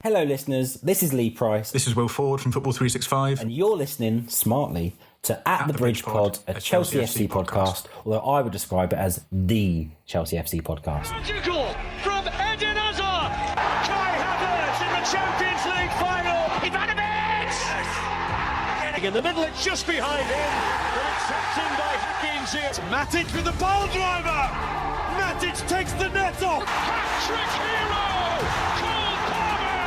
Hello, listeners. This is Lee Price. This is Will Ford from Football 365. And you're listening smartly to At the Bridge Pod, a Chelsea FC podcast, although I would describe it as the Chelsea FC podcast. Magical from Eden Hazard. Kai Havertz in the Champions League final. Ivanovic! In the middle, it's just behind him. But it's tapped in by Hakim Ziyech. Matic with the ball driver. Matic takes the net off. Hat-trick hero. Cole Palmer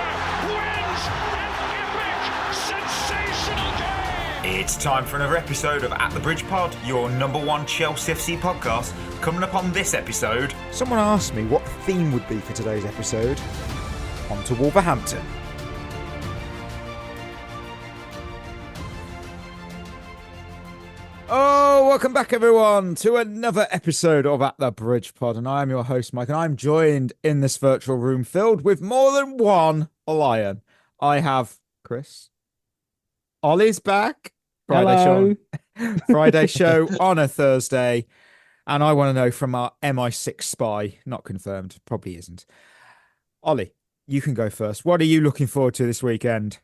wins an epic, sensational game. It's time for another episode of At the Bridge Pod, your number one Chelsea FC podcast. Coming up on this episode... Someone asked me what the theme would be for today's episode. On to Wolverhampton. Oh, welcome back everyone to another episode of At the Bridge Pod, and I am your host Mike, and I'm joined in this virtual room filled with more than one lion. I have Chris. Ollie's back. Friday show on a Thursday, and I want to know from our MI6 spy, not confirmed, probably isn't. Ollie, you can go first. What are you looking forward to this weekend?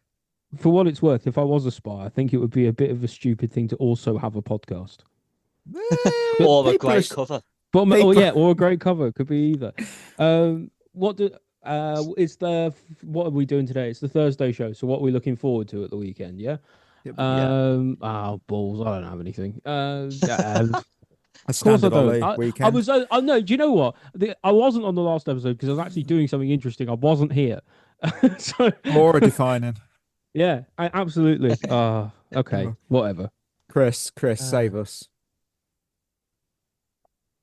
For what it's worth, if I was a spy, I think it would be a bit of a stupid thing to also have a podcast. Or a great cover. But or a great cover. Could be either. What are we doing today? It's the Thursday show. So what are we looking forward to at the weekend? Yeah. Balls. I don't have anything. A standard Ollie weekend. No. Do you know what? I wasn't on the last episode because I was actually doing something interesting. I wasn't here. So More defining. Yeah, absolutely. Okay, whatever. Chris, save us.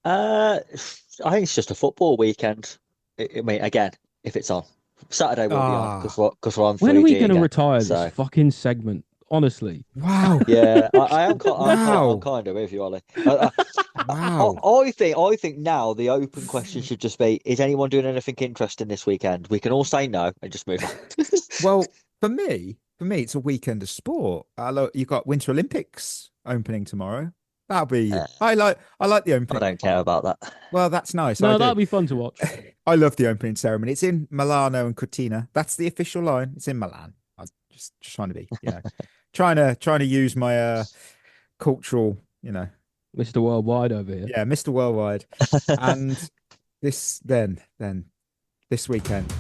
I think it's just a football weekend. I mean, again, if it's on Saturday, we'll be on because we're on 3G. When are we going to again, retire this fucking segment? Honestly, wow. Yeah, I'm kind of with you, Ollie. Wow. I think now the open question should just be: is anyone doing anything interesting this weekend? We can all say no and just move on. Well, for me, it's a weekend of sport. You've got Winter Olympics opening tomorrow. That'll be. I like the opening. I don't care about that. Well, that's nice. No, that'll be fun to watch. I love the opening ceremony. It's in Milano and Cortina. That's the official line. It's in Milan. I'm just trying to be, trying to use my cultural, Mr. Worldwide over here. Yeah, Mr. Worldwide. And this weekend.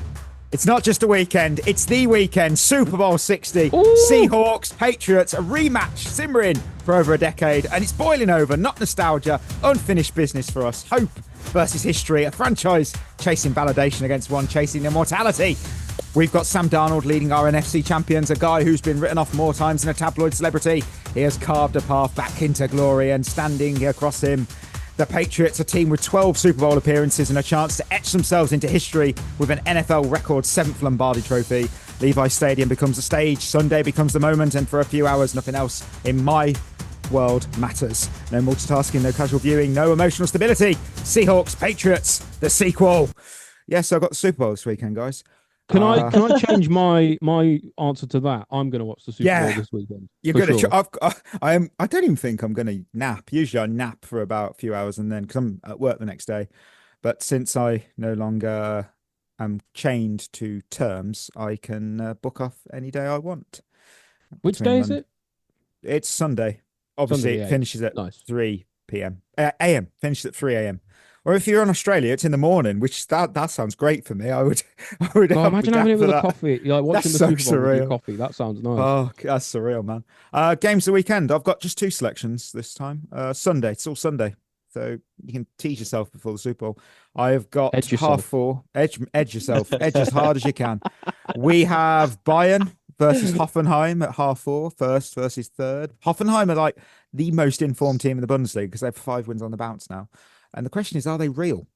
It's not just a weekend, it's the weekend. Super Bowl 60. Ooh. Seahawks, Patriots, a rematch simmering for over a decade. And it's boiling over, not nostalgia, unfinished business for us. Hope versus history, a franchise chasing validation against one chasing immortality. We've got Sam Darnold leading our NFC champions, a guy who's been written off more times than a tabloid celebrity. He has carved a path back into glory, and standing across him, the Patriots, a team with 12 Super Bowl appearances and a chance to etch themselves into history with an NFL record 7th Lombardi trophy. Levi Stadium becomes the stage, Sunday becomes the moment, and for a few hours, nothing else in my world matters. No multitasking, no casual viewing, no emotional stability. Seahawks, Patriots, the sequel. Yes, I've got the Super Bowl this weekend, guys. Can I change my answer to that? I'm going to watch the Super Bowl this weekend. You're going to. I don't even think I'm going to nap. Usually I nap for about a few hours and then because I'm at work the next day. But since I no longer am chained to terms, I can book off any day I want. Which day is it? It's Sunday. Obviously, it finishes at 3 p.m. a.m. Finishes at 3 a.m. Or if you're in Australia, it's in the morning, which that sounds great for me. I would imagine having it with a coffee, like watching the Super Bowl with your coffee. That sounds nice. Oh, that's surreal, man. Games of the weekend. I've got just 2 selections this time. Sunday. It's all Sunday, so you can tease yourself before the Super Bowl. I've got 4:30. Edge yourself. Edge as hard as you can. We have Bayern versus Hoffenheim at 4:30. First versus third. Hoffenheim are like the most informed team in the Bundesliga because they have 5 wins on the bounce now. And the question is, are they real?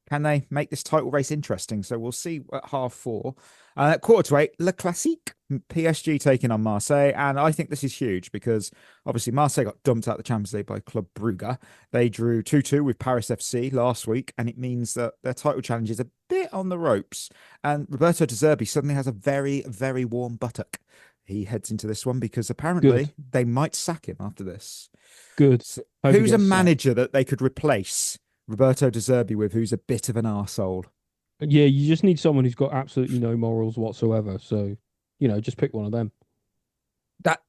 Can they make this title race interesting? So we'll see at 4:30. At 7:45, Le Classique, PSG taking on Marseille. And I think this is huge because obviously Marseille got dumped out of the Champions League by Club Brugge. They drew 2-2 with Paris FC last week. And it means that their title challenge is a bit on the ropes. And Roberto De Zerbi suddenly has a very, very warm buttock. He heads into this one because apparently they might sack him after this. Good. So who's a manager that they could replace Roberto De Zerbi with, who's a bit of an arsehole? Yeah, you just need someone who's got absolutely no morals whatsoever. So, just pick one of them. That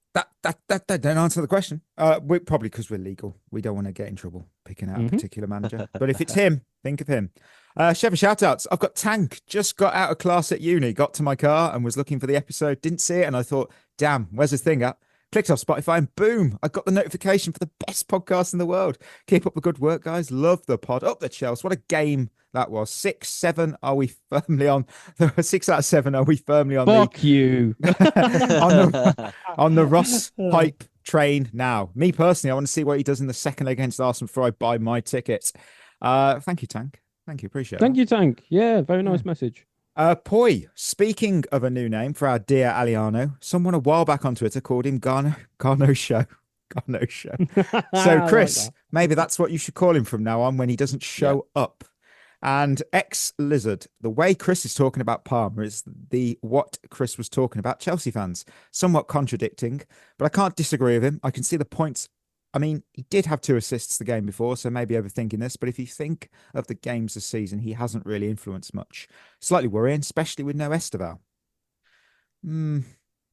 don't answer the question. We probably because we're legal. We don't want to get in trouble picking out a particular manager. But if it's him, think of him. Shevva shoutouts. I've got Tank. Just got out of class at uni. Got to my car and was looking for the episode. Didn't see it, and I thought, damn, where's the thing at? Clicked off Spotify and boom, I got the notification for the best podcast in the world. Keep up the good work, guys. Love the pod. Up the Chelsea. What a game that was. 6, 7. Are we firmly on? 6 out of 7. Are we firmly on? Fuck you. on the Ross hype train now. Me personally, I want to see what he does in the second leg against Arsenal before I buy my ticket. Thank you, Tank. Thank you. Appreciate it. Thank you, Tank. Yeah, very nice message. Poi, speaking of a new name for our dear Aliano, someone a while back on Twitter called him Garno Show. Garno Show. So, Chris, maybe that's what you should call him from now on when he doesn't show up. And X Lizard, the way Chris is talking about Palmer is what Chris was talking about Chelsea fans. Somewhat contradicting, but I can't disagree with him. I can see the points. I mean, he did have 2 assists the game before, so maybe overthinking this. But if you think of the games this season, he hasn't really influenced much. Slightly worrying, especially with no Esteval. Yeah,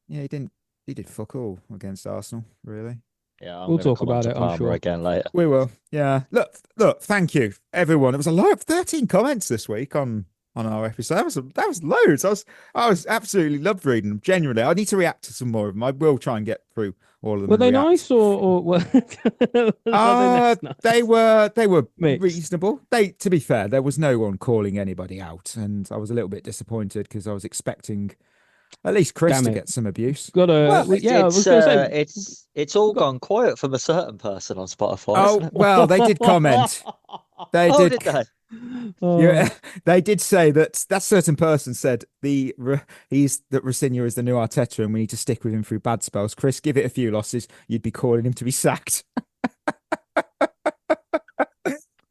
he did fuck all against Arsenal, really. Yeah, we'll talk about it, I'm sure. Again later. We will. Yeah. Look. Thank you, everyone. It was a lot of 13 comments this week on our episode. That was loads. I was absolutely loved reading them. Genuinely, I need to react to some more of them. I will try and get through all of them. Were they nice or were they were mixed? Reasonable. To be fair, there was no one calling anybody out, and I was a little bit disappointed because I was expecting at least Chris to get some abuse. It's all gone quiet from a certain person on Spotify. Oh well, they did comment. They did. Did they? Yeah, they did say that certain person said that Rosenior is the new Arteta and we need to stick with him through bad spells. Chris, give it a few losses, you'd be calling him to be sacked.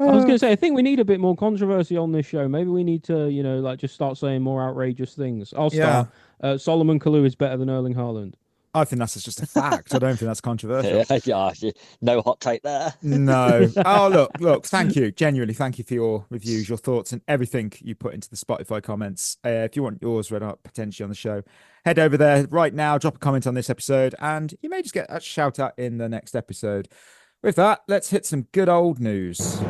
I was going to say, I think we need a bit more controversy on this show. Maybe we need to, just start saying more outrageous things. I'll start. Yeah. Solomon Kalou is better than Erling Haaland. I think that's just a fact. I don't think that's controversial. No hot take there. No. Oh, look. Thank you. Genuinely, thank you for your reviews, your thoughts, and everything you put into the Spotify comments. If you want yours read up potentially on the show, head over there right now, drop a comment on this episode, and you may just get a shout out in the next episode. With that, let's hit some good old news.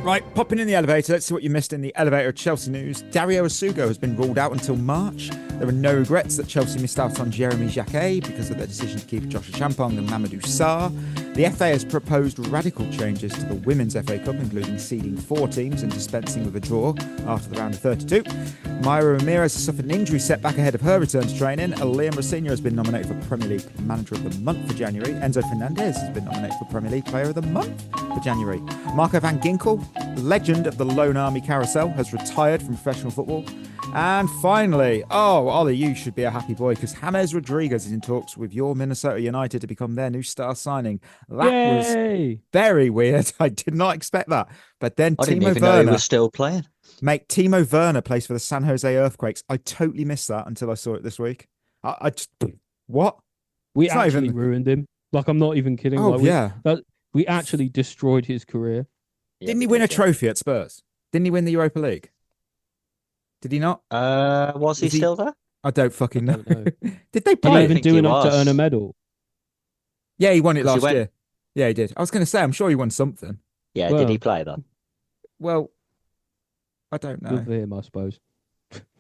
Right, popping in the elevator. Let's see what you missed in the elevator of Chelsea news. Dario Asugo has been ruled out until March. There are no regrets that Chelsea missed out on Jeremy Jacquet because of their decision to keep Joshua Champong and Mamadou Sarr. The FA has proposed radical changes to the Women's FA Cup, including seeding 4 teams and dispensing with a draw after the round of 32. Myra Ramirez has suffered an injury setback ahead of her return to training. Liam Rosenior has been nominated for Premier League Manager of the Month for January. Enzo Fernandez has been nominated for Premier League Player of the Month for January. Marco van Ginkel, legend of the Lone Army Carousel, has retired from professional football. And finally, Ollie, you should be a happy boy because James Rodriguez is in talks with your Minnesota United to become their new star signing. That was very weird. I did not expect that. But then I didn't even know he was still playing. Mate, Timo Werner plays for the San Jose Earthquakes. I totally missed that until I saw it this week. I just, what? We actually ruined him. Like, I'm not even kidding. Oh, yeah. We actually destroyed his career. Didn't he win a trophy at Spurs? Didn't he win the Europa League? Did he not? Was he still there? I don't fucking know. Did they play? play? Even do enough to earn a medal. Yeah, he won it last year. Yeah, he did. I was going to say, I'm sure he won something. Yeah, did he play then? Well, I don't know. Good for him, I suppose.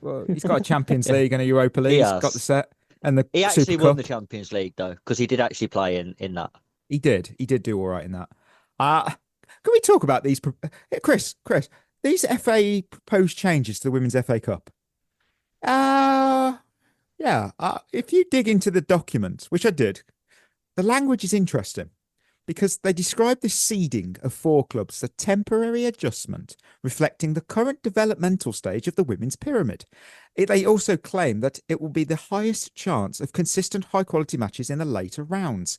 Well, he's got a Champions League and a Europa League. He's got the set. And he actually Super won Cup. the Champions League, though, because he did actually play in that. He did. He did do all right in that. Can we talk about these? Chris, these FA proposed changes to the Women's FA Cup. If you dig into the document, which I did, the language is interesting because they describe the seeding of 4 clubs as a temporary adjustment reflecting the current developmental stage of the women's pyramid. They also claim that it will be the highest chance of consistent high-quality matches in the later rounds.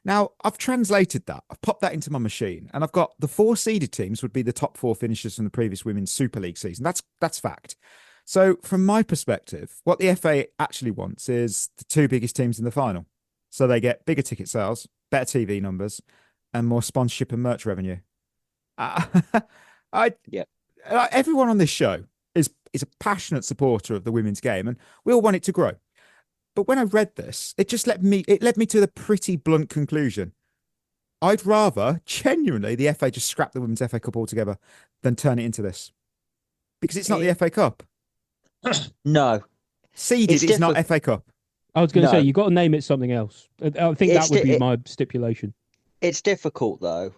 Now, I've translated that. I've popped that into my machine, and I've got the 4 seeded teams would be the top 4 finishers from the previous Women's Super League season. That's fact. So, from my perspective, what the FA actually wants is the 2 biggest teams in the final. So they get bigger ticket sales, better TV numbers, and more sponsorship and merch revenue. everyone on this show is a passionate supporter of the women's game, and we all want it to grow. But when I read this, it led me to the pretty blunt conclusion. I'd rather genuinely the FA just scrap the Women's FA Cup altogether than turn it into this, because it's not the FA Cup. No, Seeded is not FA Cup. I was going to say you got to name it something else. I think that would be my stipulation. It's difficult though,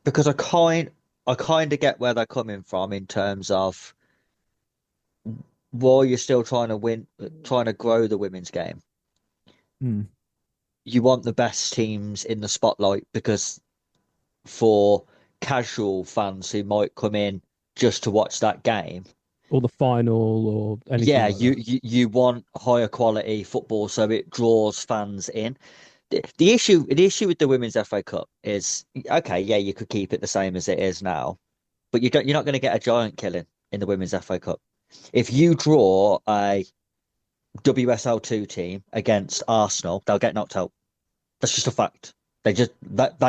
because I kind of get where they're coming from in terms of while you're still trying to grow the women's game. You want the best teams in the spotlight, because for casual fans who might come in just to watch that game or the final or anything. Yeah, like you want higher quality football so it draws fans in. The issue with the Women's FA Cup is, okay, yeah, you could keep it the same as it is now, but you're not going to get a giant killing in the Women's FA Cup. If you draw a WSL2 team against Arsenal, they'll get knocked out. That's just a fact. They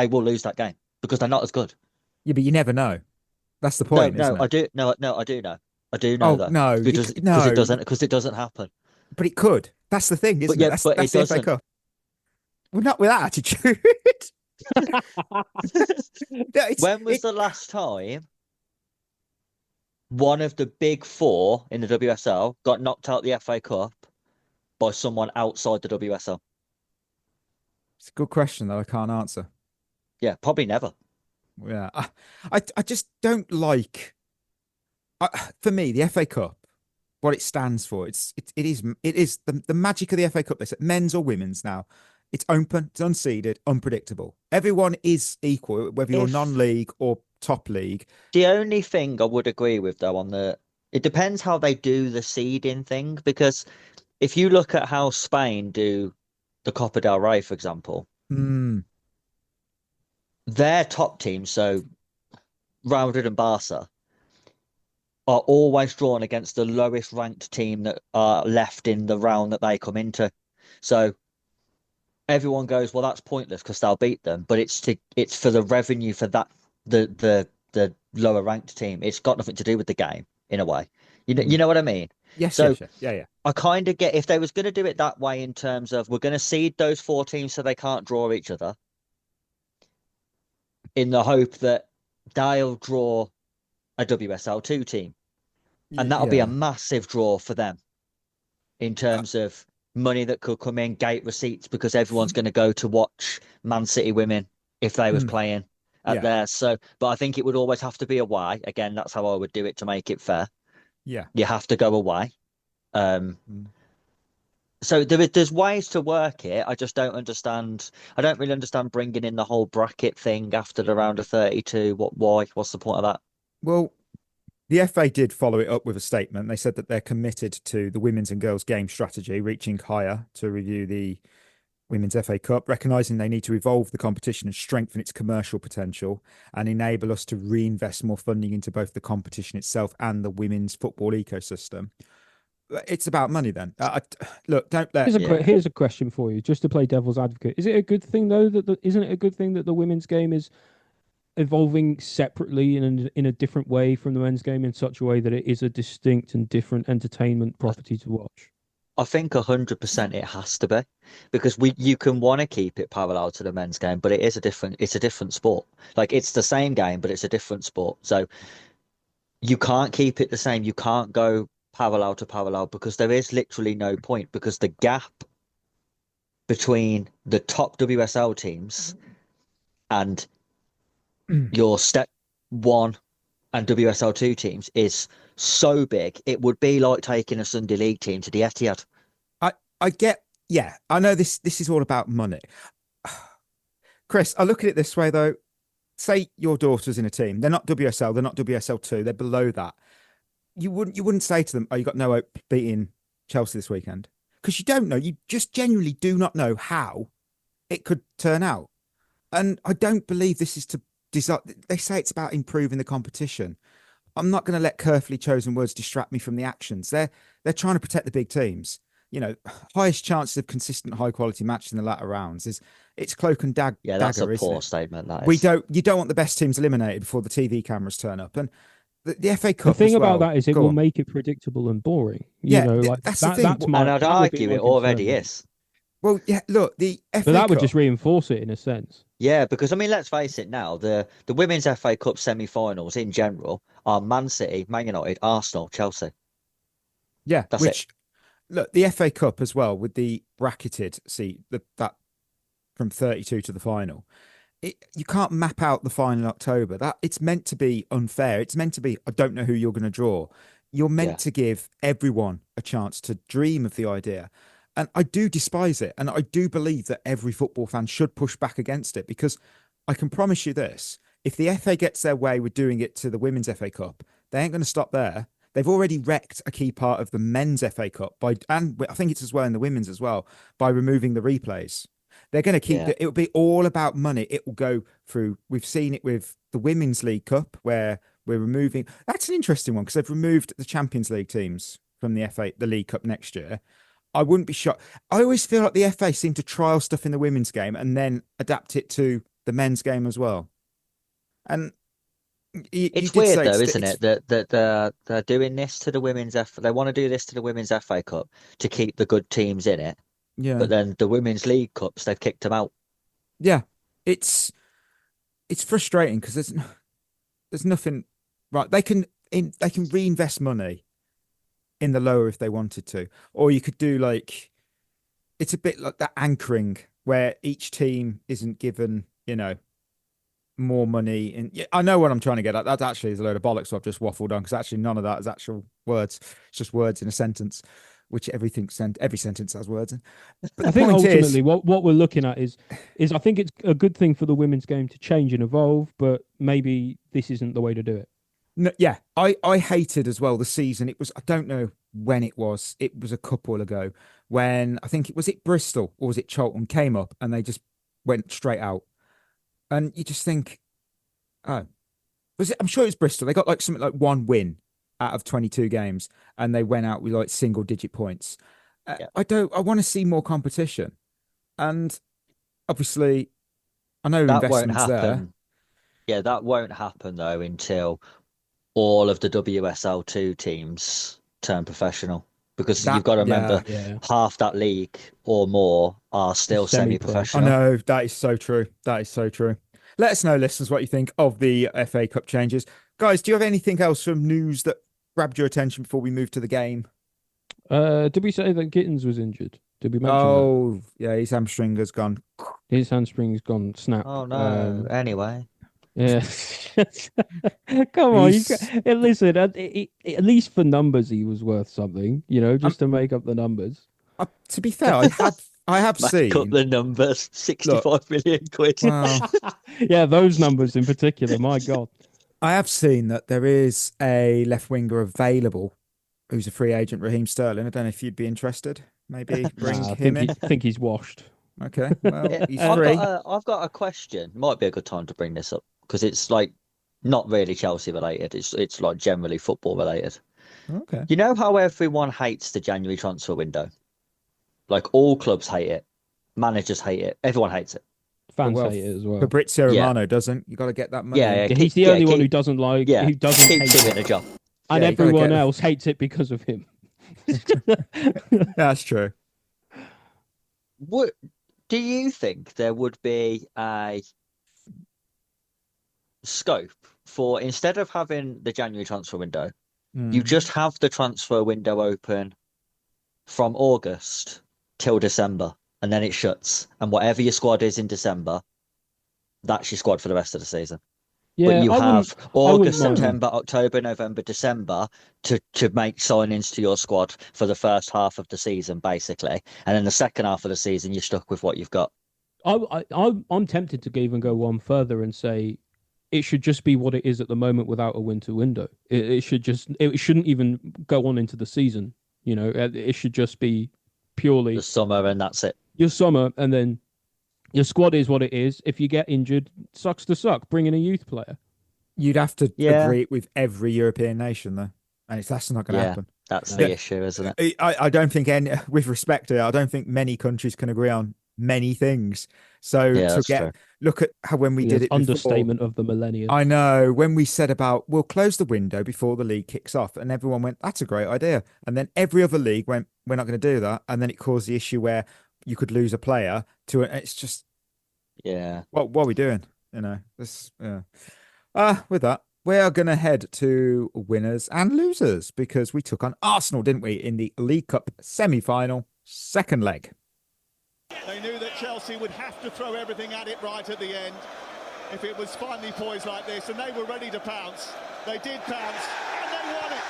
will lose that game because they're not as good. Yeah, but you never know. That's the point. No, isn't it? I do. No, I do know. I do know that. No, because it doesn't happen. But it could. That's the thing, isn't it? That's the FA Cup. We're not with that attitude. When was the last time one of the big four in the WSL got knocked out the FA Cup by someone outside the WSL? It's a good question, though. I can't answer. Yeah, probably never. Yeah, I just don't like. For me, the FA Cup, what it stands for, it is the magic of the FA Cup. They said men's or women's now. It's open, it's unseeded, unpredictable. Everyone is equal, whether you're non-league or top league. The only thing I would agree with, though, it depends how they do the seeding thing, because if you look at how Spain do the Copa del Rey, for example, their top teams, so Real Madrid and Barca, are always drawn against the lowest ranked team that are left in the round that they come into. So everyone goes, well, that's pointless because they'll beat them, but it's for the revenue for that the lower ranked team. It's got nothing to do with the game in a way. You know what I mean? Yes. So yeah. I kind of get, if they was going to do it that way, in terms of we're going to seed those four teams so they can't draw each other, in the hope that they'll draw a WSL2 team, and that'll be a massive draw for them in terms of money that could come in, gate receipts, because everyone's going to go to watch Man City women if they was playing at theirs. So, but I think it would always have to be away. Again, that's how I would do it to make it fair. Yeah, you have to go away. So there's ways to work it. I just don't understand. I don't really understand bringing in the whole bracket thing after the round of 32. Why? What's the point of that? Well, the FA did follow it up with a statement. They said that they're committed to the women's and girls' game strategy, reaching higher to review the Women's FA Cup, recognising they need to evolve the competition and strengthen its commercial potential and enable us to reinvest more funding into both the competition itself and the women's football ecosystem. It's about money then. Look, don't let... Here's a question for you, just to play devil's advocate. Is it a good thing, though, isn't it a good thing that the women's game is evolving separately in a different way from the men's game, in such a way that it is a distinct and different entertainment property to watch? I think 100% it has to be, because you can want to keep it parallel to the men's game, but it's a different sport. Like, it's the same game, but it's a different sport. So you can't keep it the same. You can't go parallel to parallel, because there is literally no point, because the gap between the top WSL teams and your step one and WSL2 teams is so big. It would be like taking a Sunday League team to the Etihad. I get, yeah, I know this is all about money. Chris, I look at it this way, though. Say your daughter's in a team. They're not WSL, they're not WSL2, they're below that. You wouldn't say to them, oh, you got no hope beating Chelsea this weekend, because you don't know. You just genuinely do not know how it could turn out. And I don't believe this is to design. They say it's about improving the competition. I'm not going to let carefully chosen words distract me from the actions. They're trying to protect the big teams. highest chances of consistent high quality matches in the latter rounds it's cloak and dagger. Yeah, that's a isn't poor it? statement. That is. You don't want the best teams eliminated before the TV cameras turn up, and the FA The Cup. thing as well, about that is it go will on. make it predictable and boring. Yeah, Like that's the that. thing. That's my. And I'd that would be argue my it already concern. is. Well, yeah. Look, the FA But that Cup, would just reinforce it in a sense. Yeah, because I mean, let's face it now, the Women's FA Cup semi-finals in general are Man City, Man United, Arsenal, Chelsea. yeah. That's which it. look, the FA Cup as well with the bracketed seat that from 32 to the final. You can't map out the final in October. That it's meant to be unfair. It's meant to be. I don't know who you're going to draw. You're meant to give everyone a chance to dream of the idea. And I do despise it. And I do believe that every football fan should push back against it, because I can promise you this. If the FA gets their way with doing it to the Women's FA Cup, they ain't going to stop there. They've already wrecked a key part of the Men's FA Cup and I think it's as well in the Women's as well, by removing the replays. They're going to keep it. It'll be all about money. It will go through. We've seen it with the Women's League Cup, where we're removing. That's an interesting one because they've removed the Champions League teams from the League Cup next year. I wouldn't be shocked. I always feel like the FA seem to trial stuff in the women's game and then adapt it to the men's game as well. And it's weird though, isn't it? That they're doing this to the women's They want to do this to the Women's FA Cup to keep the good teams in it. Yeah. But then the Women's League Cups, they've kicked them out. Yeah. It's frustrating because there's nothing right. They can reinvest money in the lower if they wanted to, or you could do it's a bit like that anchoring where each team isn't given more money. And I know what I'm trying to get at. That actually is a load of bollocks. So I've just waffled on because actually none of that is actual words. It's just words in a sentence, which every sentence has words in. But I think ultimately what we're looking at is I think it's a good thing for the women's game to change and evolve, but maybe this isn't the way to do it. No, yeah, I hated as well the season. It was, I don't know when it was. It was a couple ago when I think it Bristol or was it Cheltenham came up and they just went straight out. And you just think, oh, was it? I'm sure it was Bristol. They got something like one win out of 22 games and they went out with single digit points. I want to see more competition. And obviously, I know that investment's won't happen. there. Yeah, that won't happen though until all of the WSL2 teams turn professional, because you've got to remember half that league or more are still semi-professional. I know, that is so true. That is so true. Let us know, listeners, what you think of the FA Cup changes. Guys, do you have anything else from news that grabbed your attention before we move to the game? Did we say that Gittins was injured? Did we mention that? Oh, yeah, his hamstring has gone. His hamstring's gone snap. Oh, no. Anyway. Yeah. Come on. Listen, at least for numbers, he was worth something, just to make up the numbers. To be fair, I have seen. Make up the numbers, 65 million quid. Wow. Yeah, those numbers in particular, my God. I have seen that there is a left winger available who's a free agent, Raheem Sterling. I don't know if you'd be interested. Maybe bring him in. I think he's washed. Okay, well, he's free. I've got a question. Might be a good time to bring this up because it's not really Chelsea related. It's generally football related. Okay. You know how everyone hates the January transfer window? All clubs hate it. Managers hate it. Everyone hates it. Fans hate it as well. Fabrizio Romano doesn't. You got to get that money. Yeah, he's the only one who doesn't like. Yeah, who doesn't keep hate him in a job. And everyone else hates it because of him. That's true. Do you think there would be a scope for, instead of having the January transfer window, you just have the transfer window open from August till December, and then it shuts, and whatever your squad is in December, that's your squad for the rest of the season. Yeah, but you have August, September, October, November, December to make signings to your squad for the first half of the season, basically. And then the second half of the season, you're stuck with what you've got. I'm tempted to even go one further and say it should just be what it is at the moment without a winter window. It shouldn't even go on into the season. It should just be purely the summer, and that's it. Your summer, and then your squad is what it is. If you get injured, sucks to suck. Bring in a youth player. You'd have to agree with every European nation, though, and that's not going to happen. That's the issue, isn't it? I don't think any, with respect to it, I don't think many countries can agree on many things. So Yeah, to that's get true. look at how when we Yeah, did it before, understatement of the millennium. I know when we said about we'll close the window before the league kicks off, and everyone went, "That's a great idea." And then every other league went, "We're not going to do that." And then it caused the issue where you could lose a player to it. It's just Yeah. what are we doing? You know, this. Yeah. With that, we are going to head to winners and losers because we took on Arsenal, didn't we, in the League Cup semi-final, second leg. They knew that Chelsea would have to throw everything at it right at the end if it was finally poised like this, and they were ready to pounce. They did pounce, and they won it.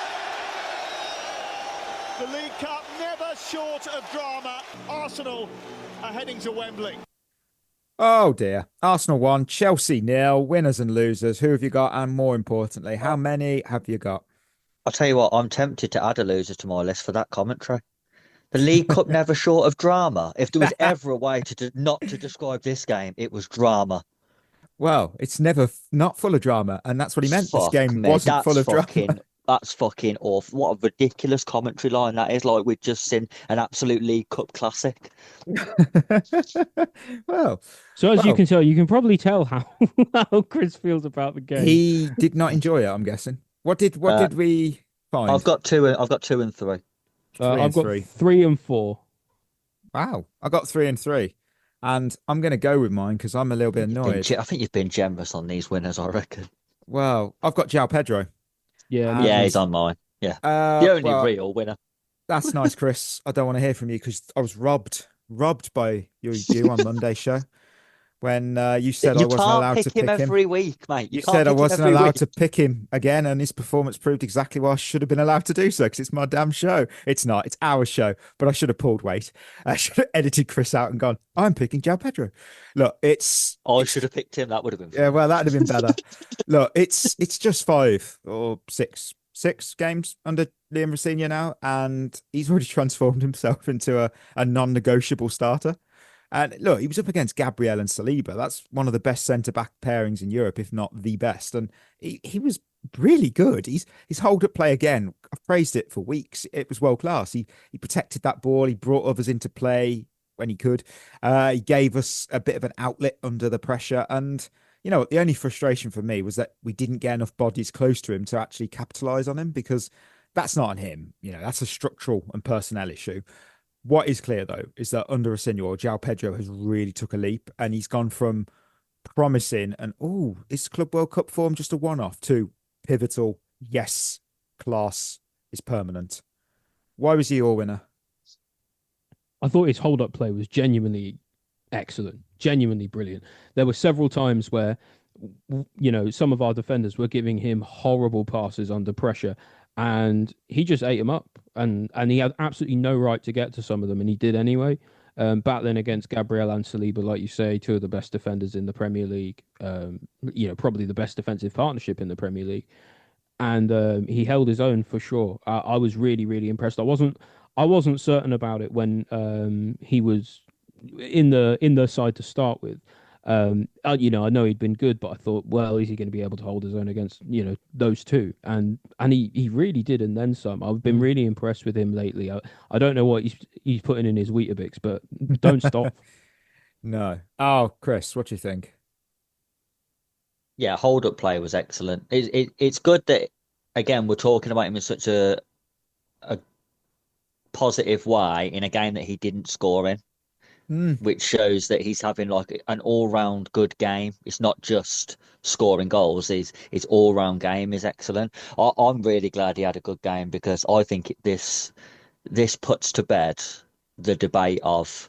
The League Cup never short of drama. Arsenal are heading to Wembley. Oh dear. Arsenal 1, Chelsea 0, winners and losers. Who have you got? And more importantly, how many have you got? I'll tell you what, I'm tempted to add a loser to my list for that commentary. The League Cup never short of drama. If there was ever a way not to describe this game, it was drama. Well, it's never not full of drama, and that's what he meant. Fuck This game me, wasn't full of drama. That's fucking awful. What a ridiculous commentary line that is. Like we've just seen an absolute League Cup classic. Well, So as you can tell, you can probably tell how Chris feels about the game. he did not enjoy it, I'm guessing. What did we find? I've got two and three. I've got 3 and 4. Wow, I got 3 and 3, and I'm going to go with mine because I'm a little bit annoyed. I think you've been generous on these winners, I reckon. Well, I've got Joao Pedro. Yeah, yeah, he's on mine. Yeah, the only real winner. That's nice, Chris. I don't want to hear from you because I was robbed by you on Monday's show when you said I wasn't allowed to pick him every week, mate. You said I wasn't allowed to pick him again, and his performance proved exactly why I should have been allowed to do so because it's my damn show. It's not. It's our show. But I should have pulled weight. I should have edited Chris out and gone, I'm picking Joao Pedro. Look, I should have picked him. That would have been fun. Yeah, well, that would have been better. Look, it's just 5 or 6 games under Liam Rosenior now, and he's already transformed himself into a non-negotiable starter. And look, he was up against Gabriel and Saliba. That's one of the best centre-back pairings in Europe, if not the best. And he was really good. His hold-up play, again, I've praised it for weeks. It was world-class. He protected that ball. He brought others into play when he could. He gave us a bit of an outlet under the pressure. And, you know, the only frustration for me was that we didn't get enough bodies close to him to actually capitalise on him, because that's not on him. You know, that's a structural and personnel issue. What is clear, though, is that under Rosenior, Joao Pedro has really took a leap, and he's gone from promising and, is Club World Cup form just a one-off, to pivotal, yes, class is permanent. Why was he your winner? I thought his hold-up play was genuinely excellent, genuinely brilliant. There were several times where, you know, some of our defenders were giving him horrible passes under pressure, and he just ate them up. And he had absolutely no right to get to some of them, and he did anyway. Battling against Gabriel and Saliba, like you say, 2 of the best defenders in the Premier League. You know, probably the best defensive partnership in the Premier League, and he held his own for sure. I was really, really impressed. I wasn't certain about it when he was in the side to start with. You know, I know he'd been good, but I thought, well, is he going to be able to hold his own against, you know, those 2? And he really did, and then some. I've been really impressed with him lately. I don't know what he's putting in his Weetabix, but don't stop. No. Oh, Chris, what do you think? Yeah, hold-up play was excellent. It's good that, again, we're talking about him in such a positive way in a game that he didn't score in. Which shows that he's having like an all-round good game. It's not just scoring goals. His all-round game is excellent. I'm really glad he had a good game, because I think this puts to bed the debate of,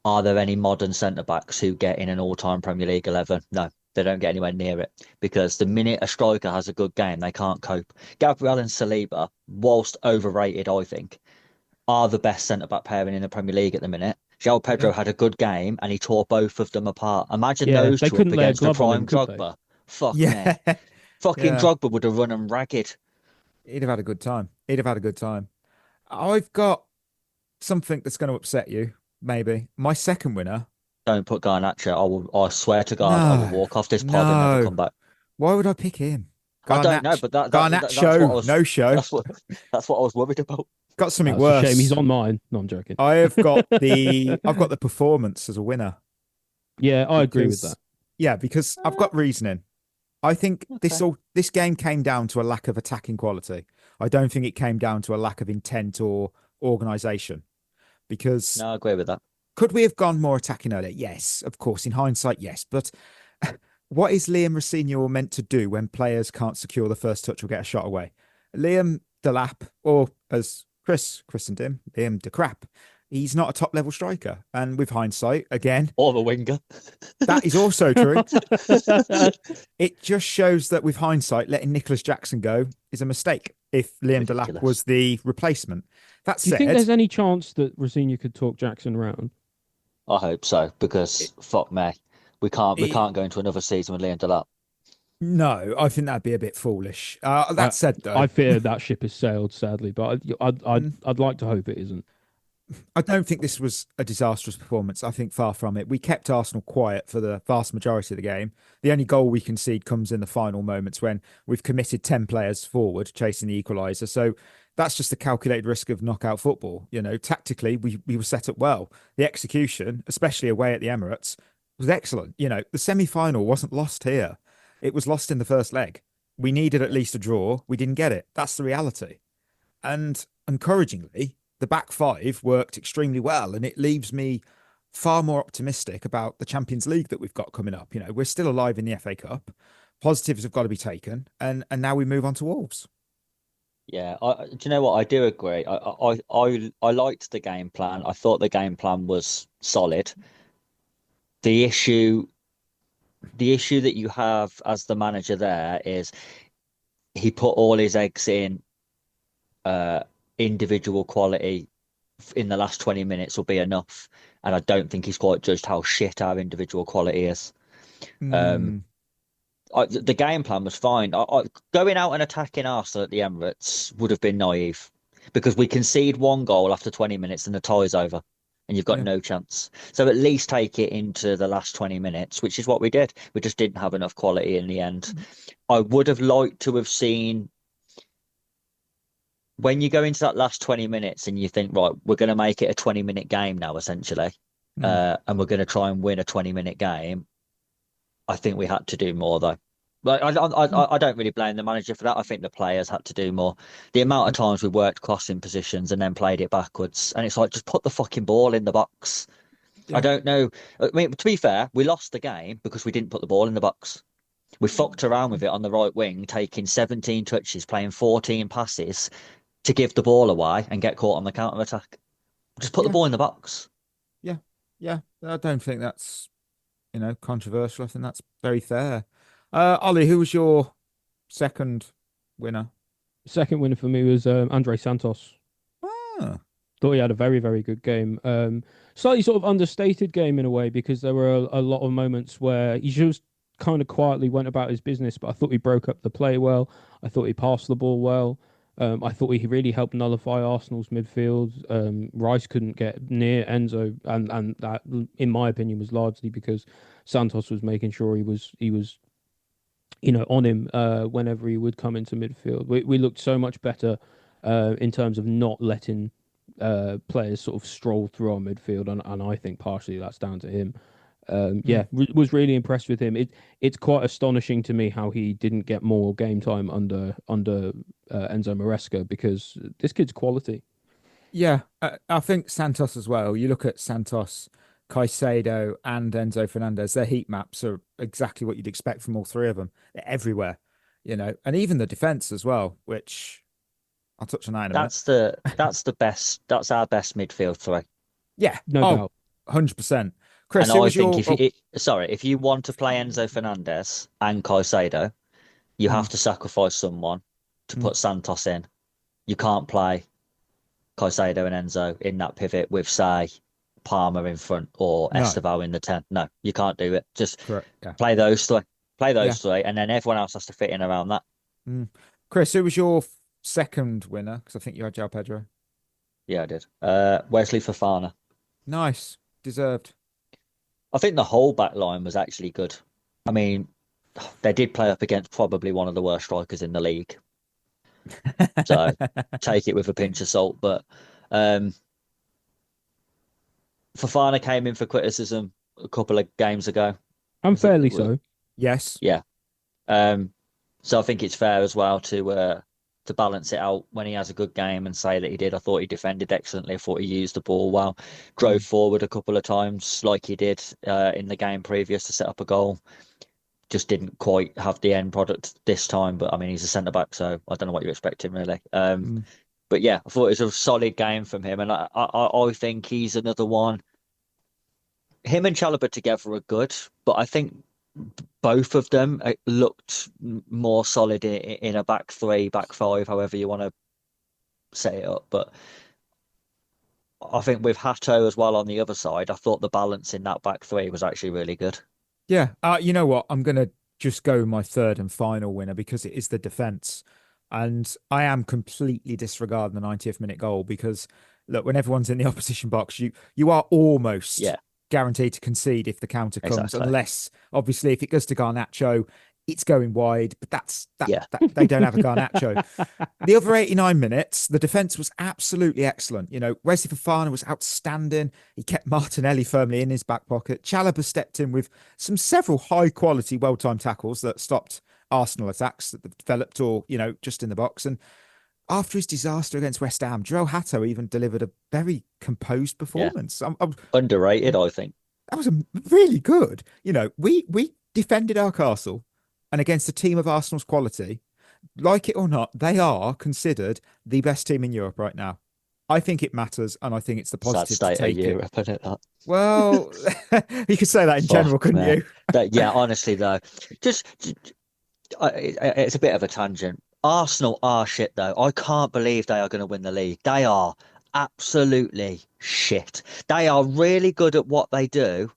are there any modern centre-backs who get in an all-time Premier League 11? No, they don't get anywhere near it, because the minute a striker has a good game, they can't cope. Gabriel and Saliba, whilst overrated, I think, are the best centre-back pairing in the Premier League at the minute. Joao Pedro had a good game, and he tore both of them apart. Imagine those two up against the prime Drogba. Fuck me. Fucking Drogba would have run him ragged. He'd have had a good time. I've got something that's going to upset you, maybe. My second winner. Don't put Garnacho. I swear to God, I will walk off this pod and never come back. Why would I pick him? I don't know, but that's Garnacho, what I was, no show. That's what I was worried about. Got something That's worse. a shame he's on mine. No, I'm joking. I've got the performance as a winner. Yeah, I agree with that. Yeah, because I've got reasoning. I think this game came down to a lack of attacking quality. I don't think it came down to a lack of intent or organisation. Because no, I agree with that. Could we have gone more attacking earlier? Yes, of course. In hindsight, yes. But what is Liam Rosenior meant to do when players can't secure the first touch or get a shot away? Liam Delap, or as Chris christened him, Liam de Crap, he's not a top level striker. And with hindsight, again, or the winger, that is also true. It just shows that with hindsight, letting Nicholas Jackson go is a mistake if Liam Delap was the replacement. That said, do you think there's any chance that Rosenior could talk Jackson around? I hope so, because fuck me, we can't go into another season with Liam Delap. No, I think that'd be a bit foolish. That said, though, I fear that ship has sailed, sadly, but I'd like to hope it isn't. I don't think this was a disastrous performance. I think far from it. We kept Arsenal quiet for the vast majority of the game. The only goal we concede comes in the final moments when we've committed 10 players forward, chasing the equaliser. So that's just the calculated risk of knockout football. You know, tactically, we were set up well. The execution, especially away at the Emirates, was excellent. You know, the semi-final wasn't lost here. It was lost in the first leg. We needed at least a draw. We didn't get it. That's the reality. And encouragingly, the back five worked extremely well. And it leaves me far more optimistic about the Champions League that we've got coming up. You know, we're still alive in the FA Cup. Positives have got to be taken. And now we move on to Wolves. Yeah, do you know what? I do agree. I liked the game plan. I thought the game plan was solid. The issue that you have as the manager there is he put all his eggs in individual quality in the last 20 minutes will be enough. And I don't think he's quite judged how shit our individual quality is. The game plan was fine. Going out and attacking Arsenal at the Emirates would have been naive because we concede one goal after 20 minutes and the tie's over and you've got no chance. So at least take it into the last 20 minutes, which is what we did. We just didn't have enough quality in the end. I would have liked to have seen when you go into that last 20 minutes and you think, right, we're going to make it a 20-minute game now, essentially, and we're going to try and win a 20-minute game. I think we had to do more, though. Like, I don't really blame the manager for that. I think the players had to do more. The amount of times we worked crossing positions and then played it backwards, and it's like, just put the fucking ball in the box. I don't know. I mean, to be fair, we lost the game because we didn't put the ball in the box. We fucked around with it on the right wing, taking 17 touches, playing 14 passes to give the ball away and get caught on the counter-attack. Just put the ball in the box. Yeah. I don't think that's, controversial. I think that's very fair. Ollie, who was your second winner? Second winner for me was Andre Santos. Thought he had a very, very good game. Slightly sort of understated game in a way because there were a lot of moments where he just kind of quietly went about his business, but I thought he broke up the play well. I thought he passed the ball well. I thought he really helped nullify Arsenal's midfield. Rice couldn't get near Enzo, and that, in my opinion, was largely because Santos was making sure he was on him whenever he would come into midfield. We looked so much better in terms of not letting players sort of stroll through our midfield, and I think partially that's down to him. Was really impressed with him. It's quite astonishing to me how he didn't get more game time under Enzo Maresca because this kid's quality. Yeah, I think Santos as well. You look at Santos, Caicedo, and Enzo Fernandez. Their heat maps are exactly what you'd expect from all three of them. They're everywhere, and even the defense as well, which I'll touch on that in a minute. That's the best. That's our best midfield three. Yeah, no doubt, 100%. Chris, and I think if you want to play Enzo Fernandez and Caicedo, you have to sacrifice someone to put Santos in. You can't play Caicedo and Enzo in that pivot with, say, Palmer in front or Estevao in the 10. No, you can't do it. Just play those three. Play those three, and then everyone else has to fit in around that. Chris, who was your second winner? Because I think you had Joao Pedro. Yeah, I did. Wesley Fofana. Nice. Deserved. I think the whole back line was actually good. I mean, they did play up against probably one of the worst strikers in the league. So take it with a pinch of salt. But Fofana came in for criticism a couple of games ago. Unfairly so. Yes. Yeah. So I think it's fair as well to balance it out when he has a good game and say that he did. I thought he defended excellently. I thought he used the ball well, drove forward a couple of times like he did in the game previous to set up a goal. Just didn't quite have the end product this time. But I mean, he's a centre back, so I don't know what you expect him really. But yeah, I thought it was a solid game from him, and I think he's another one. Him and Chalobah together are good, but I think both of them looked more solid in a back three, back five, however you want to set it up. But I think with Hato as well on the other side, I thought the balance in that back three was actually really good. Yeah. You know what? I'm going to just go with my third and final winner because it is the defence. And I am completely disregarding the 90th minute goal because, look, when everyone's in the opposition box, you are almost guaranteed to concede if the counter comes, unless, obviously, if it goes to Garnacho, it's going wide, but that's they don't have a Garnacho. The other 89 minutes, the defence was absolutely excellent. You know, Wesley Fofana was outstanding. He kept Martinelli firmly in his back pocket. Chalobah stepped in with several high quality, well-timed tackles that stopped Arsenal attacks that developed or, you know, just in the box. And after his disaster against West Ham, Joao Hato even delivered a very composed performance. Underrated, I think. That was really good. You know, we defended our castle, and against a team of Arsenal's quality, like it or not, they are considered the best team in Europe right now. I think it matters, and I think it's the positive to take it. Europe, isn't it, that? Well, you could say that in general, couldn't you? Yeah, honestly, though, it's a bit of a tangent. Arsenal are shit, though. I can't believe they are going to win the league. They are absolutely shit. They are really good at what they do,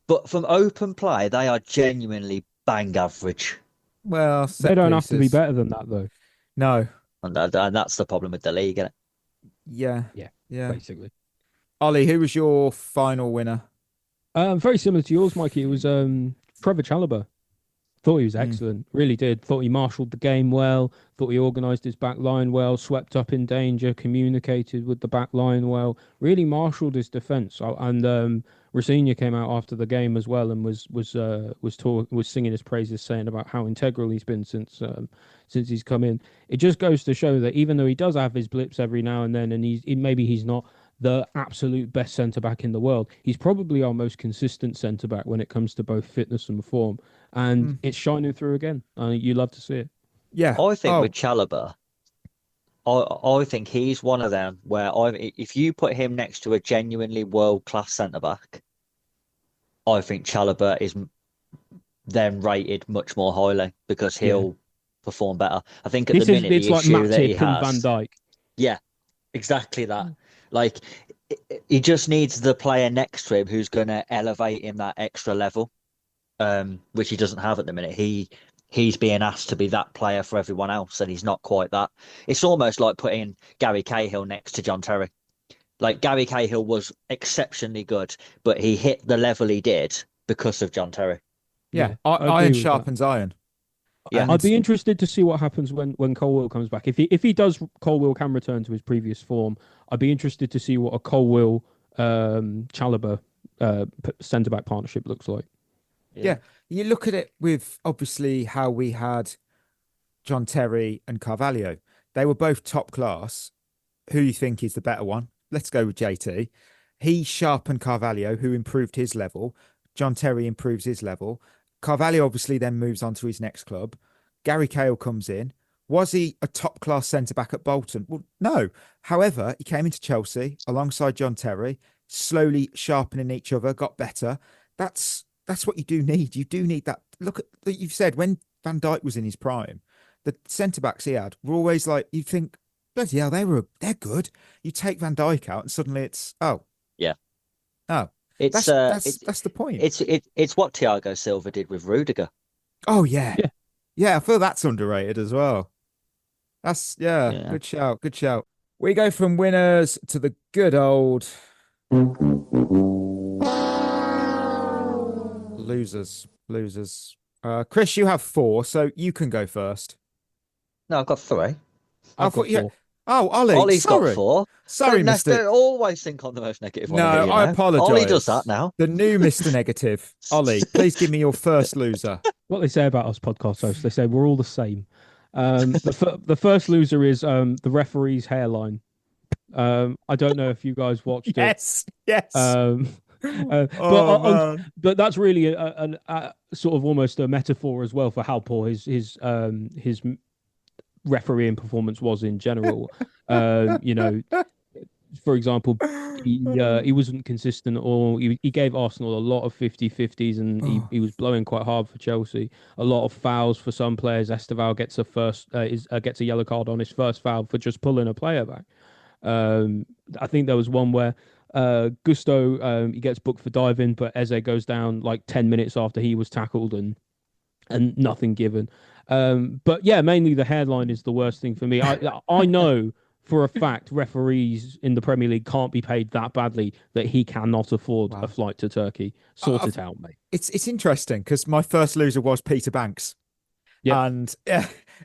but from open play, they are genuinely bang average. Well, they don't have to be better than that, though. No. And that's the problem with the league, isn't it? Yeah. Basically. Ollie, who was your final winner? Very similar to yours, Mikey. It was Trevor Chalobah. Thought he was excellent. Really did. Thought he marshalled the game well. Thought he organised his back line well. Swept up in danger. Communicated with the back line well. Really marshalled his defence. And Rosenior came out after the game as well and was singing his praises, saying about how integral he's been since he's come in. It just goes to show that even though he does have his blips every now and then, and maybe he's not the absolute best centre back in the world, he's probably our most consistent centre back when it comes to both fitness and form. And it's shining through again. You love to see it. Yeah. I think with Chalobah, I think he's one of them where if you put him next to a genuinely world-class centre-back, I think Chalobah is then rated much more highly because he'll perform better. I think at the minute the issue that he has, Van Dijk. Yeah, exactly that. Like, he just needs the player next to him who's going to elevate him that extra level, which he doesn't have at the minute. He's being asked to be that player for everyone else, and he's not quite that. It's almost like putting Gary Cahill next to John Terry. Like, Gary Cahill was exceptionally good, but he hit the level he did because of John Terry. Yeah, iron sharpens iron. Yeah, I'd be interested to see what happens when Colwill comes back. If he does, Colwill can return to his previous form. I'd be interested to see what a Colwill Chalobah centre back partnership looks like. Yeah, you look at it with obviously how we had John Terry and Carvalho. They were both top class. Who do you think is the better one? Let's go with JT. He sharpened Carvalho, who improved his level. John Terry improves his level. Carvalho obviously then moves on to his next club. Gary Cahill comes in. Was he a top-class centre-back at Bolton? Well, no. However, he came into Chelsea alongside John Terry, slowly sharpening each other, got better. That's what you do need. You do need that. Look at what you've said, when Van Dijk was in his prime, the centre-backs he had were always like, you think, bloody hell, they're good. You take Van Dijk out and suddenly it's, that's the point. It's what Thiago Silva did with Rudiger. Oh yeah. I feel that's underrated as well. That's good shout. We go from winners to the good old losers. Chris, you have 4, so you can go first. No, I've got 3. I've got 4. Oh, Ollie, Ollie's got sorry. 4. Sorry, Mister. Don't always think on the most negative one. No, Here, you I know? apologise. Ollie does that now. The new Mr. Negative. Ollie, please give me your first loser. What they say about us podcast hosts, they say we're all the same. The first loser is the referee's hairline. I don't know if you guys watched it. Yes. But that's really a sort of almost a metaphor as well for how poor his refereeing performance was in general. For example, he wasn't consistent, or he gave Arsenal a lot of 50-50s, and he was blowing quite hard for Chelsea. A lot of fouls for some players. Esteval gets gets a yellow card on his first foul for just pulling a player back. I think there was one where Gusto he gets booked for diving, but Eze goes down like 10 minutes after he was tackled, and nothing given. But yeah, mainly the hairline is the worst thing for me. I know for a fact referees in the Premier League can't be paid that badly that he cannot afford a flight to Turkey. Sort it out, mate. It's interesting because my first loser was Peter Banks. Yeah. And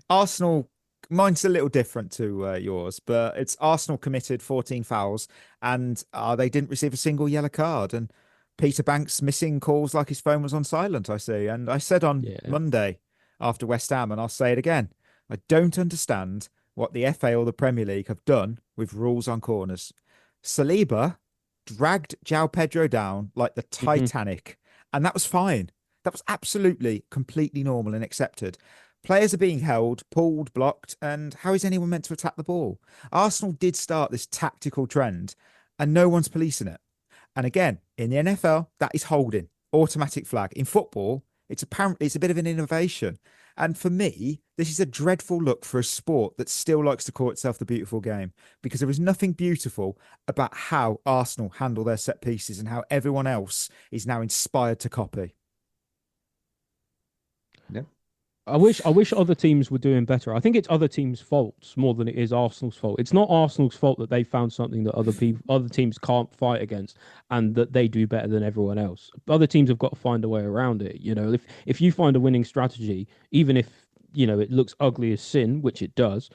Arsenal, mine's a little different to yours, but it's Arsenal committed 14 fouls and they didn't receive a single yellow card. And Peter Banks missing calls like his phone was on silent, I see. And I said on Monday after West Ham, and I'll say it again, I don't understand what the FA or the Premier League have done with rules on corners. Saliba dragged Joao Pedro down like the Titanic, and that was fine. That was absolutely, completely normal and accepted. Players are being held, pulled, blocked, and how is anyone meant to attack the ball? Arsenal did start this tactical trend, and no one's policing it. And again, in the NFL, that is holding, automatic flag. In football, it's a bit of an innovation. And for me, this is a dreadful look for a sport that still likes to call itself the beautiful game, because there is nothing beautiful about how Arsenal handle their set pieces and how everyone else is now inspired to copy. Yeah. I wish other teams were doing better. I think it's other teams' faults more than it is Arsenal's fault. It's not Arsenal's fault that they found something that other teams can't fight against, and that they do better than everyone else. Other teams have got to find a way around it. You know, if you find a winning strategy, even if it looks ugly as sin, which it does,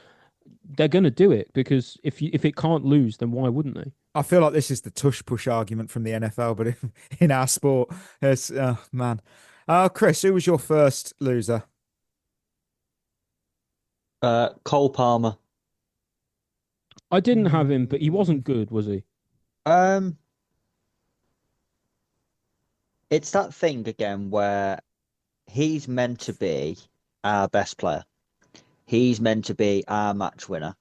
they're going to do it, because if it can't lose, then why wouldn't they? I feel like this is the tush push argument from the NFL, but in our sport, it's man. Chris, who was your first loser? Cole Palmer. I didn't have him, but he wasn't good, was he? It's that thing again where he's meant to be our best player. He's meant to be our match winner.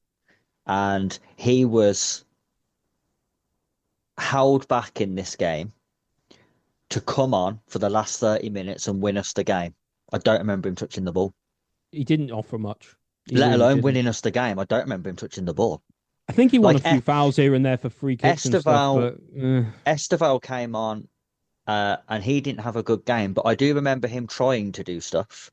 And he was held back in this game to come on for the last 30 minutes and win us the game. I don't remember him touching the ball. He didn't offer much. Let alone winning us the game. I don't remember him touching the ball. I think he won a few fouls here and there for free kicks and stuff. But, Esteval came on and he didn't have a good game, but I do remember him trying to do stuff.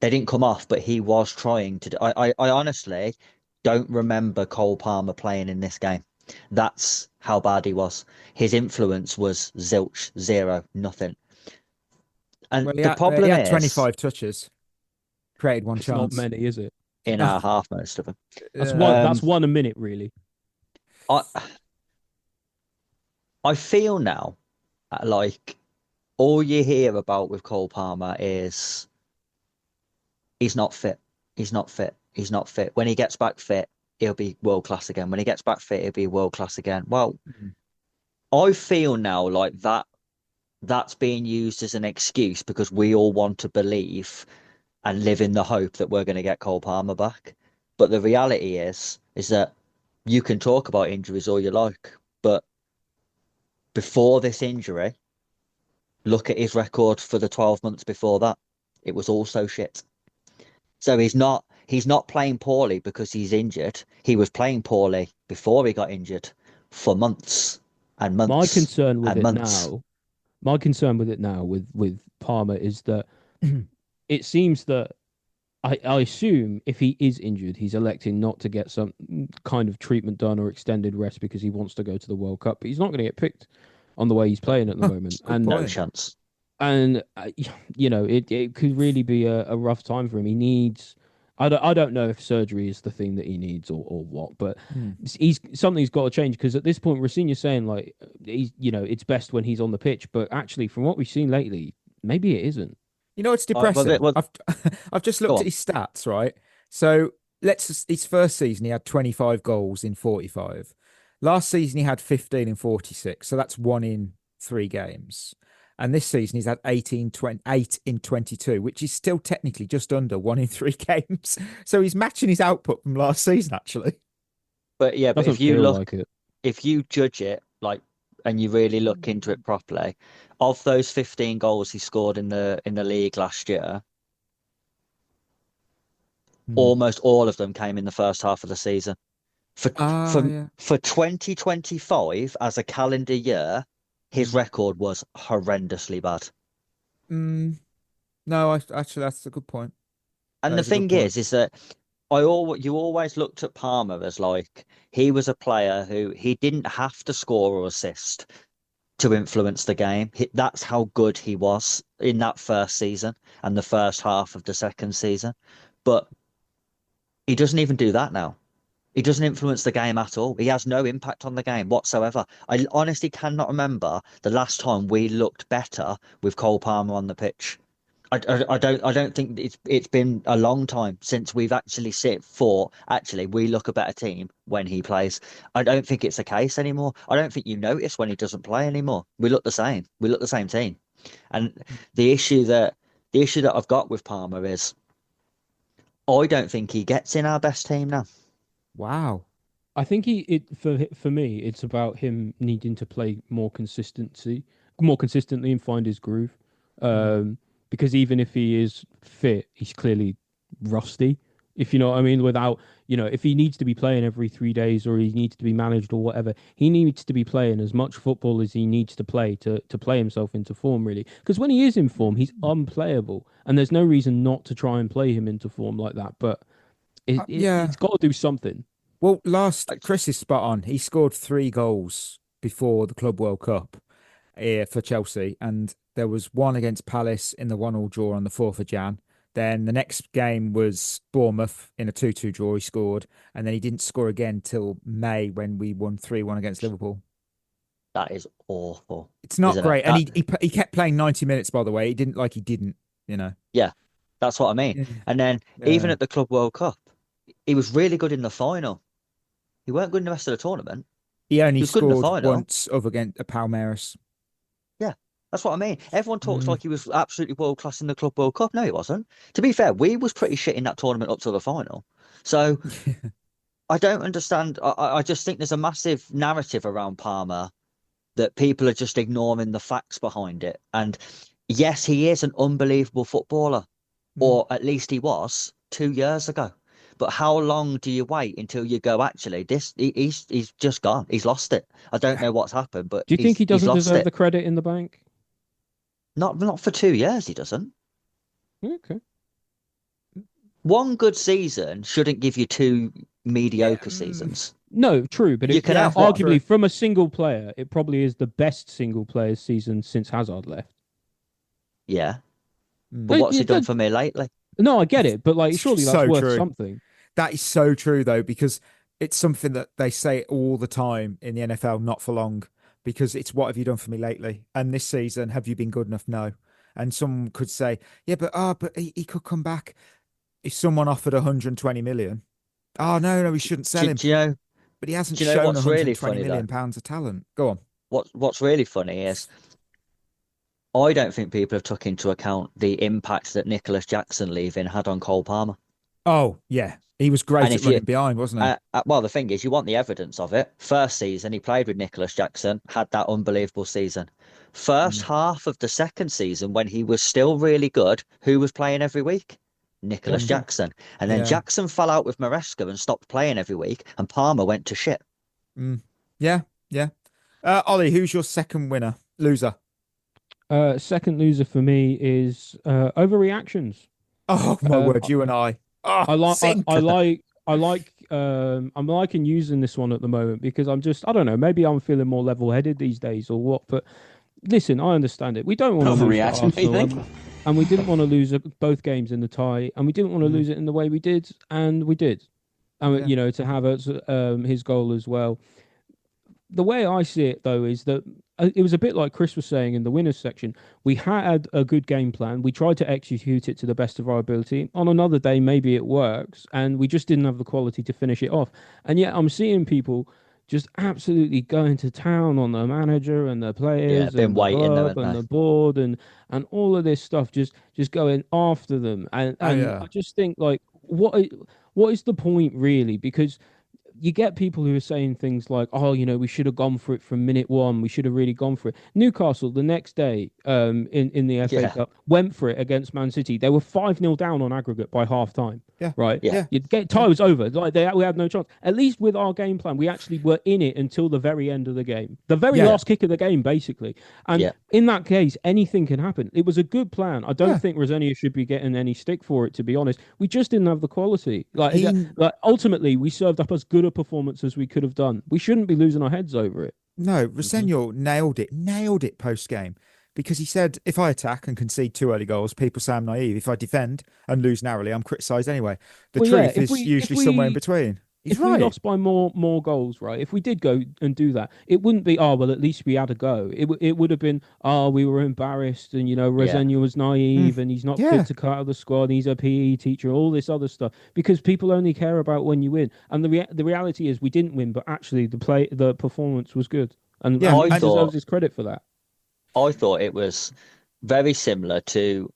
They didn't come off, but he was trying to do. I honestly don't remember Cole Palmer playing in this game. That's how bad he was. His influence was zilch, zero, nothing. And the problem he had is 25 touches, created one chance. Not many, is it? In our half, most of them. That's one a minute, really. I feel now like all you hear about with Cole Palmer is he's not fit. He's not fit. He's not fit. When he gets back fit, he'll be world class again. When he gets back fit, he'll be world class again. Well, I feel now like that's being used as an excuse because we all want to believe and live in the hope that we're going to get Cole Palmer back. But the reality is that you can talk about injuries all you like, but before this injury, look at his record for the 12 months before that. It was also shit. So he's not playing poorly because he's injured. He was playing poorly before he got injured for months and months. My concern with it now with Palmer is that it seems that I assume if he is injured, he's electing not to get some kind of treatment done or extended rest because he wants to go to the World Cup. But he's not going to get picked on the way he's playing at the moment. And no chance. And it could really be a rough time for him. He needs. I don't know if surgery is the thing that he needs or what, but something's got to change because at this point, Rosenior's saying like it's best when he's on the pitch, but actually, from what we've seen lately, maybe it isn't. You know, it's depressing. I've just looked at his stats, right? So his first season, he had 25 goals in 45. Last season, he had 15 in 46. So that's 1 in 3 games. And this season, he's had 8 in 22, which is still technically just under 1 in 3 games. So he's matching his output from last season, actually. But yeah, but if you look, if you judge it like, and you really look into it properly, of those 15 goals he scored in the league last year, almost all of them came in the first half of the season. For 2025 as a calendar year, his record was horrendously bad. No, actually, that's a good point. And the thing is that you always looked at Palmer as like he was a player who he didn't have to score or assist to influence the game. That's how good he was in that first season and the first half of the second season. But he doesn't even do that now. He doesn't influence the game at all. He has no impact on the game whatsoever. I honestly cannot remember the last time we looked better with Cole Palmer on the pitch. I don't think it's been a long time since we've actually we look a better team when he plays. I don't think it's the case anymore. I don't think you notice when he doesn't play anymore. We look the same. We look the same team. And the issue that I've got with Palmer is I don't think he gets in our best team now. Wow. I think for me, it's about him needing to play more consistently and find his groove. Because even if he is fit, he's clearly rusty. If you know what I mean, if he needs to be playing every 3 days or he needs to be managed or whatever, he needs to be playing as much football as he needs to play to play himself into form, really. Because when he is in form, he's unplayable, and there's no reason not to try and play him into form like that. But it's got to do something. Well, Chris is spot on. He scored 3 goals before the Club World Cup for Chelsea, and there was one against Palace in the 1-1 draw on the 4th of Jan. Then the next game was Bournemouth in a 2-2 draw. He scored, and then he didn't score again till May when we won 3-1 against Liverpool. That is awful. It's not great, and he kept playing 90 minutes. By the way, he didn't. Yeah, that's what I mean. Yeah. And then even at the Club World Cup, he was really good in the final. He weren't good in the rest of the tournament. He only scored once up against Palmeiras. Yeah, that's what I mean. Everyone talks like he was absolutely world class in the Club World Cup. No, he wasn't. To be fair, we was pretty shit in that tournament up to the final. So I don't understand. I just think there's a massive narrative around Palmer that people are just ignoring the facts behind it. And yes, he is an unbelievable footballer, or at least he was 2 years ago. But how long do you wait until you go, actually, he's just gone. He's lost it. I don't know what's happened, but do you think he doesn't deserve the credit in the bank? Not for 2 years, he doesn't. Okay. One good season shouldn't give you 2 mediocre seasons. No, true, but you can have arguably from a single player, it probably is the best single player season since Hazard left. Yeah. But what's he done for me lately? No, I get it, but surely that's worth something. That is so true, though, because it's something that they say all the time in the NFL, not for long, because it's what have you done for me lately? And this season, have you been good enough? No. And some could say, yeah, but he could come back if someone offered 120 million. Oh, no, we shouldn't sell him. But he hasn't shown 120 million pounds of talent. Go on. What's really funny is I don't think people have took into account the impact that Nicholas Jackson leaving had on Cole Palmer. Oh, yeah. He was great at running behind, wasn't he? Well, the thing is, you want the evidence of it. First season, he played with Nicholas Jackson, had that unbelievable season. First half of the second season, when he was still really good, who was playing every week? Nicholas Jackson. And then Jackson fell out with Maresca and stopped playing every week, and Palmer went to shit. Yeah. Ollie, who's your second loser? Second loser for me is Overreactions. Oh my word, you and I. Oh, I'm liking using this one at the moment because I don't know, maybe I'm feeling more level-headed these days or what, but listen, I understand it. We don't want to lose to Overreacting, Arsenal, you think? and we didn't want to lose both games in the tie, and we didn't want to lose it in the way we did, and we did. And you know, to have his goal as well. The way I see it, though, is that it was a bit like Chris was saying in the winners section. We had a good game plan. We tried to execute it to the best of our ability. On another day, maybe it works, and we just didn't have the quality to finish it off. And yet I'm seeing people just absolutely going to town on the manager and the players and the club and the board and all of this stuff, just going after them. And I just think, like, what is the point, really? Because you get people who are saying things like, "Oh, you know, we should have gone for it from minute one. We should have really gone for it." Newcastle the next day, in the FA Cup, went for it against Man City. They were 5-0 down on aggregate by half time. Yeah. Right. Yeah. Tie was over. Like we had no chance. At least with our game plan, we actually were in it until the very end of the game, the very last kick of the game, basically. And in that case, anything can happen. It was a good plan. I don't think Rosenior should be getting any stick for it, to be honest. We just didn't have the quality. Like ultimately, we served up as good a performance as we could have done. We shouldn't be losing our heads over it. No, Rosenior nailed it post game, because he said, if I attack and concede 2 early goals, people say I'm naive. If I defend and lose narrowly, I'm criticised anyway. The truth is usually somewhere in between. He's right. If we lost by more goals, right? If we did go and do that, it wouldn't be, oh, well, at least we had a go. It would have been, oh, we were embarrassed, and, you know, Rosenior was naive and he's not fit to cut out of the squad. And he's a PE teacher, all this other stuff, because people only care about when you win. And the reality is we didn't win, but actually the performance was good. And he deserves his credit for that. I thought it was very similar to,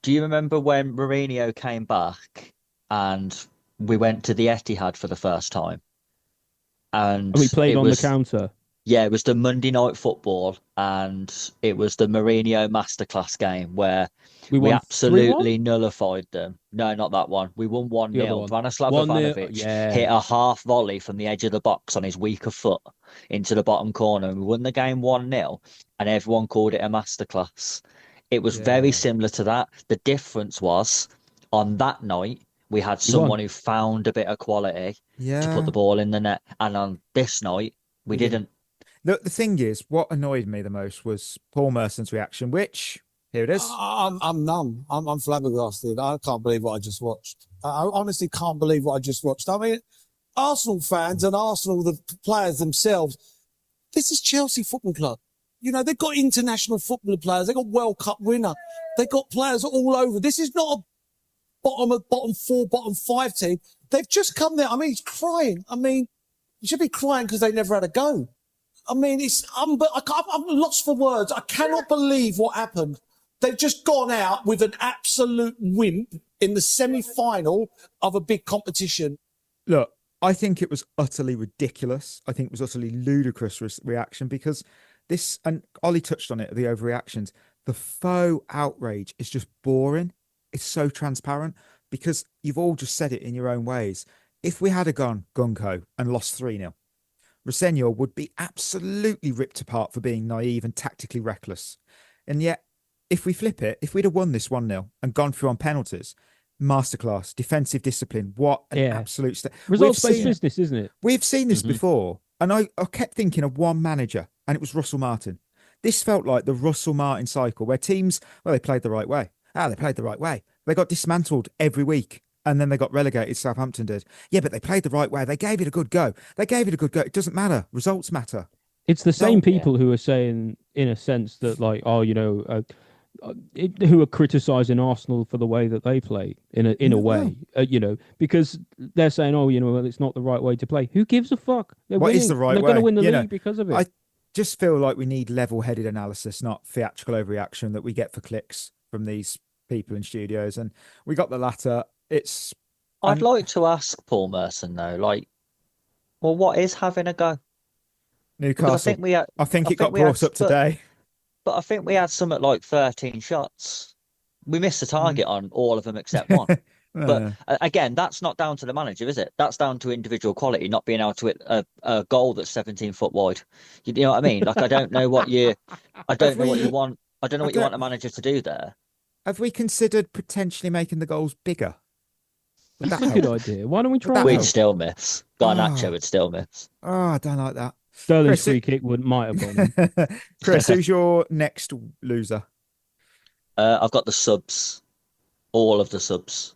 do you remember when Mourinho came back and we went to the Etihad for the first time? And we played on the counter. Yeah, it was the Monday Night Football, and it was the Mourinho masterclass game where we absolutely nullified them. No, not that one. We won 1-0. Branislav Ivanovic hit a half volley from the edge of the box on his weaker foot into the bottom corner, and we won the game 1-0, and everyone called it a masterclass. It was very similar to that. The difference was, on that night, we had someone who found a bit of quality to put the ball in the net, and on this night, we didn't. The thing is, what annoyed me the most was Paul Merson's reaction, which, here it is. I'm numb. I'm flabbergasted. I can't believe what I just watched. I honestly can't believe what I just watched. I mean, Arsenal fans and Arsenal, the players themselves, this is Chelsea Football Club. You know, they've got international football players. They've got World Cup winner. They've got players all over. This is not a bottom 4, bottom 5 team. They've just come there. I mean, he's crying. I mean, you should be crying because they never had a go. I mean, I'm lost for words. I cannot believe what happened. They've just gone out with an absolute wimp in the semi-final of a big competition. Look, I think it was utterly ridiculous. I think it was utterly ludicrous reaction, because this, and Ollie touched on it, the overreactions, the faux outrage is just boring. It's so transparent, because you've all just said it in your own ways. If we had gone gung-ho and lost 3-0, Rosenior would be absolutely ripped apart for being naive and tactically reckless. And yet, if we flip it, if we'd have won this 1-0 and gone through on penalties, masterclass, defensive discipline, what an absolute... Results-based business, isn't it? We've seen this before, and I kept thinking of one manager, and it was Russell Martin. This felt like the Russell Martin cycle, where teams, well, they played the right way. They played the right way. They got dismantled every week. And then they got relegated, Southampton did. Yeah, but they played the right way. They gave it a good go. It doesn't matter. Results matter. It's the same people who are saying, in a sense, that, like, oh, you know, who are criticising Arsenal for the way that they play, in a way, you know, because they're saying, oh, you know, well, it's not the right way to play. Who gives a fuck? What is the right way? They're going to win the league because of it. I just feel like we need level-headed analysis, not theatrical overreaction that we get for clicks from these people in studios. And we got the latter. I'd like to ask Paul Merson, though, like, well, what is having a go? Newcastle. I think it got brought up today. But I think we had something like 13 shots. We missed the target on all of them except one. But again, that's not down to the manager, is it? That's down to individual quality, not being able to hit a goal that's 17 foot wide. You know what I mean? Like, I don't know what you want. I don't know what you want a manager to do there. Have we considered potentially making the goals bigger? That's a good idea. Why don't we try? We'd still miss. Garnacho would still miss. Oh, I don't like that. Sterling's free kick might have gone in. Chris, who's your next loser? I've got the subs, all of the subs,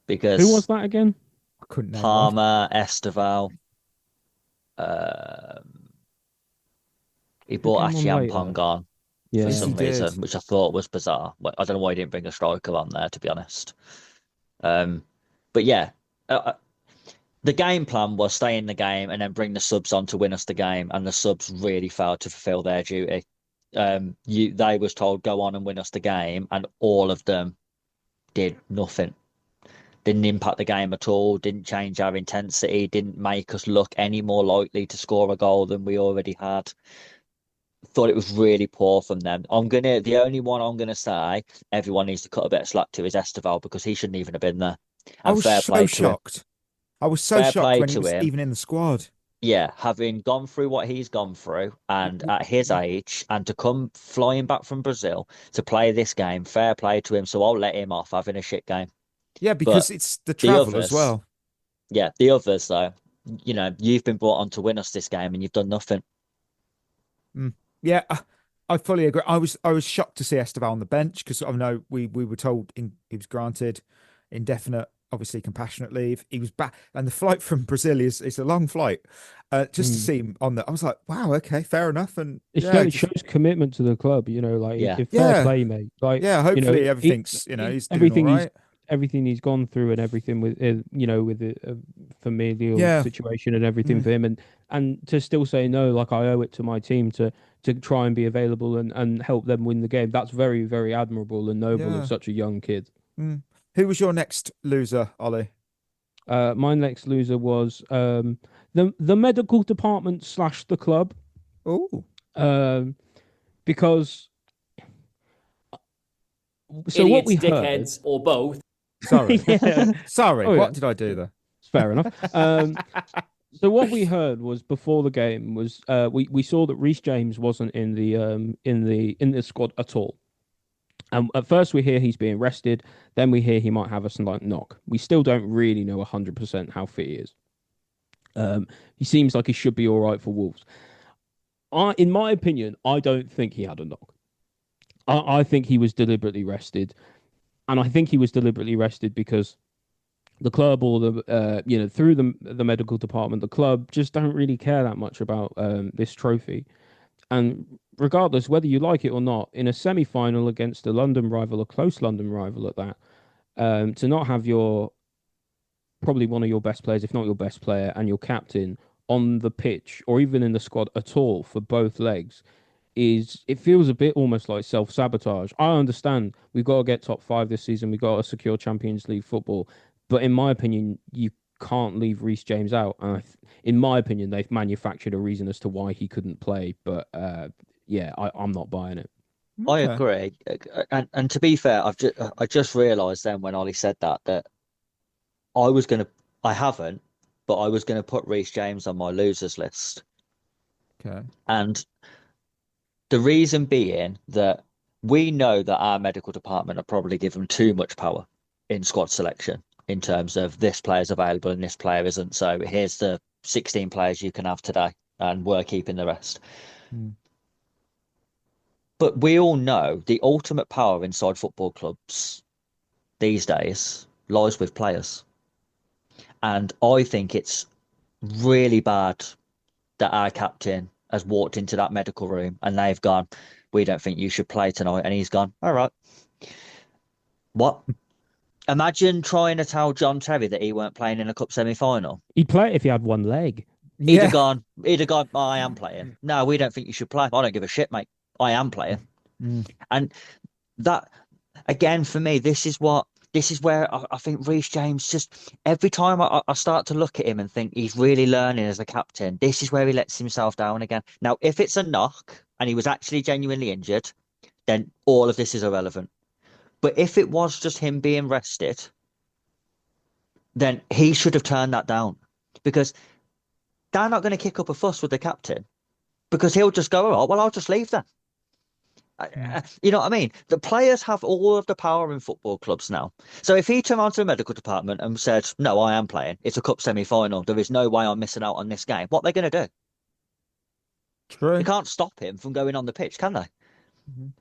because Who was that again? I couldn't name one. Palmer, Esteval. He brought came on Achiampong on for Yes, some he did. reason, which I thought was bizarre. Well, I don't know why he didn't bring a striker on there, to be honest. But yeah, the game plan was stay in the game and then bring the subs on to win us the game, and the subs really failed to fulfill their duty. They was told go on and win us the game, and all of them did nothing. Didn't impact the game at all, didn't change our intensity, didn't make us look any more likely to score a goal than we already had. Thought it was really poor from them. The only one I'm gonna say everyone needs to cut a bit of slack to is Esteval, because he shouldn't even have been there. I And was fair play so to him. shocked. I was so Fair shocked play when he to was him. even in the squad. Yeah, having gone through what he's gone through, and at his age, and to come flying back from Brazil to play this game, fair play to him. So I'll let him off having a shit game. Yeah, because But it's the travel as others- well. Yeah, the others though, you've been brought on to win us this game and you've done nothing. Yeah, I fully agree. I was shocked to see Esteval on the bench, because I know we were told he was granted indefinite, obviously compassionate leave. He was back, and the flight from Brazil is a long flight. Just to see him on I was like, wow, okay, fair enough. And It shows commitment to the club, like Yeah. fair play, mate. Like, hopefully everything's he's doing everything all right. everything he's gone through and everything with with the familial situation and everything for him, and to still say no, like I owe it to my team to try and be available and help them win the game. That's very, very admirable and noble of such a young kid. Who was your next loser, Ollie? My next loser was the medical department / the club. Oh, because Idiots, what we dickheads, or both. sorry, Yeah. sorry. Oh, What yeah. did I do there? It's fair enough. So what we heard was before the game was we saw that Reece James wasn't in the squad at all. And at first we hear he's being rested, then we hear he might have a slight knock. We still don't really know 100% how fit he is. He seems like he should be all right for Wolves. In my opinion, I don't think he had a knock. I think he was deliberately rested, and I think he was deliberately rested because the club or the through the medical department, the club just don't really care that much about this trophy. And regardless whether you like it or not, in a semi-final against a London rival, a close London rival at that, to not have probably one of your best players, if not your best player, and your captain on the pitch or even in the squad at all for both legs, it feels a bit almost like self-sabotage. I understand we've got to get top 5 this season, we've got to secure Champions League football, but in my opinion, you can't leave Reece James out. In my opinion, they've manufactured a reason as to why he couldn't play, but I'm not buying it. I agree, and to be fair, I just realised then when Ollie said that I haven't, but I was going to put Reece James on my losers list. Okay. And the reason being that we know that our medical department are probably given too much power in squad selection in terms of this player's available and this player isn't. So here's the 16 players you can have today, and we're keeping the rest. But we all know the ultimate power inside football clubs these days lies with players. And I think it's really bad that our captain has walked into that medical room and they've gone, we don't think you should play tonight. And he's gone, all right. What? Imagine trying to tell John Terry that he weren't playing in a cup semi-final. He'd play it if he had one leg. He'd have gone, oh, I am playing. No, we don't think you should play. I don't give a shit, mate. I am playing. And that, again, for me, this is where I think Reece James just, every time I start to look at him and think he's really learning as a captain, this is where he lets himself down again. Now, if it's a knock and he was actually genuinely injured, then all of this is irrelevant. But if it was just him being rested, then he should have turned that down, because they're not going to kick up a fuss with the captain, because he'll just go, all right, well, I'll just leave then. You know what I mean? The players have all of the power in football clubs now. So if he turned around to the medical department and said, no, I am playing, it's a cup semi-final, there is no way I'm missing out on this game, what are they going to do? True. You can't stop him from going on the pitch, can they?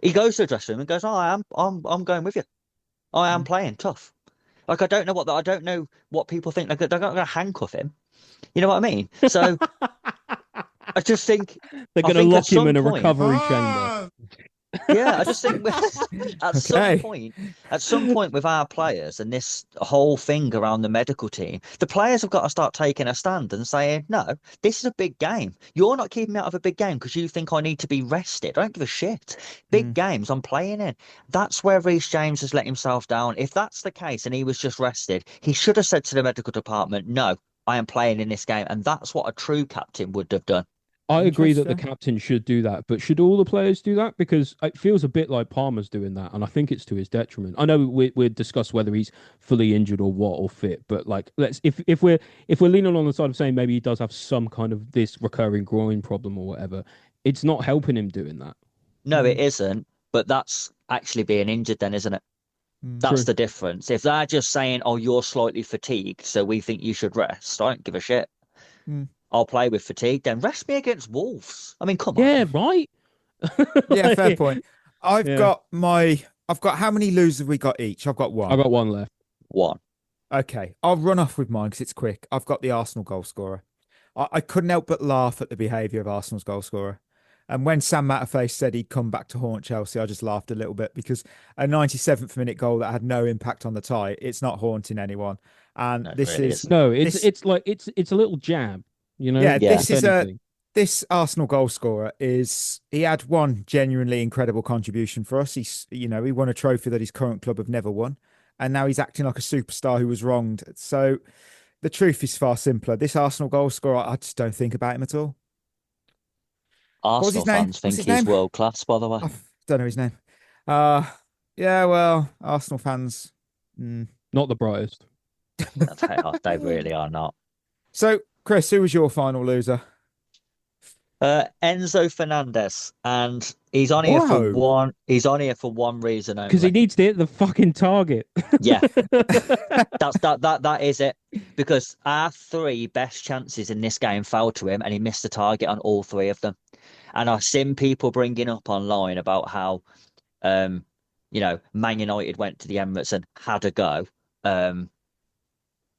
He goes to the dressing room and goes, "Oh, I'm going with you. I am playing tough." Like I don't know what people think. They're not going to handcuff him. You know what I mean? So I just think they're going to lock him in a recovery chamber. Yeah, I just think at some point with our players and this whole thing around the medical team, the players have got to start taking a stand and saying, no, this is a big game. You're not keeping me out of a big game because you think I need to be rested. I don't give a shit. Big games I'm playing in. That's where Reece James has let himself down. If that's the case and he was just rested, he should have said to the medical department, no, I am playing in this game. And that's what a true captain would have done. I agree that the captain should do that, but should all the players do that? Because it feels a bit like Palmer's doing that, and I think it's to his detriment. I know we discuss whether he's fully injured or what or fit, but like if we're leaning on the side of saying maybe he does have some kind of this recurring groin problem or whatever, it's not helping him doing that. No, it isn't. But that's actually being injured, then, isn't it? That's the difference. If they're just saying, "Oh, you're slightly fatigued, so we think you should rest," I don't give a shit. I'll play with fatigue. Then rest me against Wolves. I mean, come on. Yeah, right. Yeah, fair point. I've got how many losers have we got each? I've got one. I've got one left. One. Okay, I'll run off with mine because it's quick. I've got the Arsenal goal scorer. I couldn't help but laugh at the behaviour of Arsenal's goal scorer. And when Sam Matterface said he'd come back to haunt Chelsea, I just laughed a little bit because a 97th minute goal that had no impact on the tie, it's not haunting anyone. And it's a little jab. You know, yeah, this Arsenal goal scorer he had one genuinely incredible contribution for us. He won a trophy that his current club have never won, and now he's acting like a superstar who was wronged. So the truth is far simpler. This Arsenal goal scorer, I just don't think about him at all. Arsenal fans think he's world class, by the way. I don't know his name. Yeah, well, Arsenal fans, not the brightest. They really are not. So, Chris, who was your final loser? Enzo Fernandez, and he's on here for one. He's on here for one reason only. Because he needs to hit the fucking target. Yeah, that is it. Because our three best chances in this game fell to him, and he missed the target on all three of them. And I've seen people bringing up online about how, Man United went to the Emirates and had a go.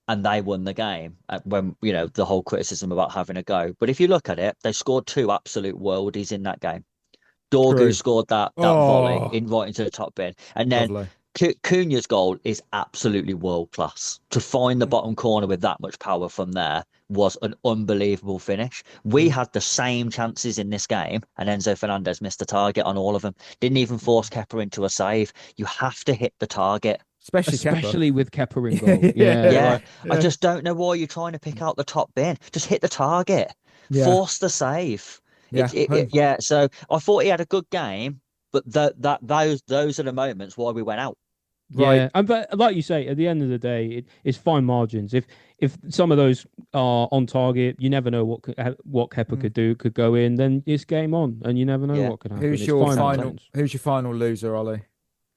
And they won the game when, the whole criticism about having a go. But if you look at it, they scored two absolute worldies in that game. Dorgu scored that volley right into the top bin. And then Cunha's goal is absolutely world class. To find the bottom corner with that much power from there was an unbelievable finish. We had the same chances in this game, and Enzo Fernandez missed the target on all of them. Didn't even force Kepa into a save. You have to hit the target. Especially with Kepa in goal. Yeah. I just don't know why you're trying to pick out the top bin. Just hit the target. Force the save. So I thought he had a good game, but those are the moments why we went out. Right. Yeah, but like you say, at the end of the day, it's fine margins. If some of those are on target, you never know what Kepa could do. Could go in, then it's game on, and you never know what could happen. Who's your final loser, Ollie?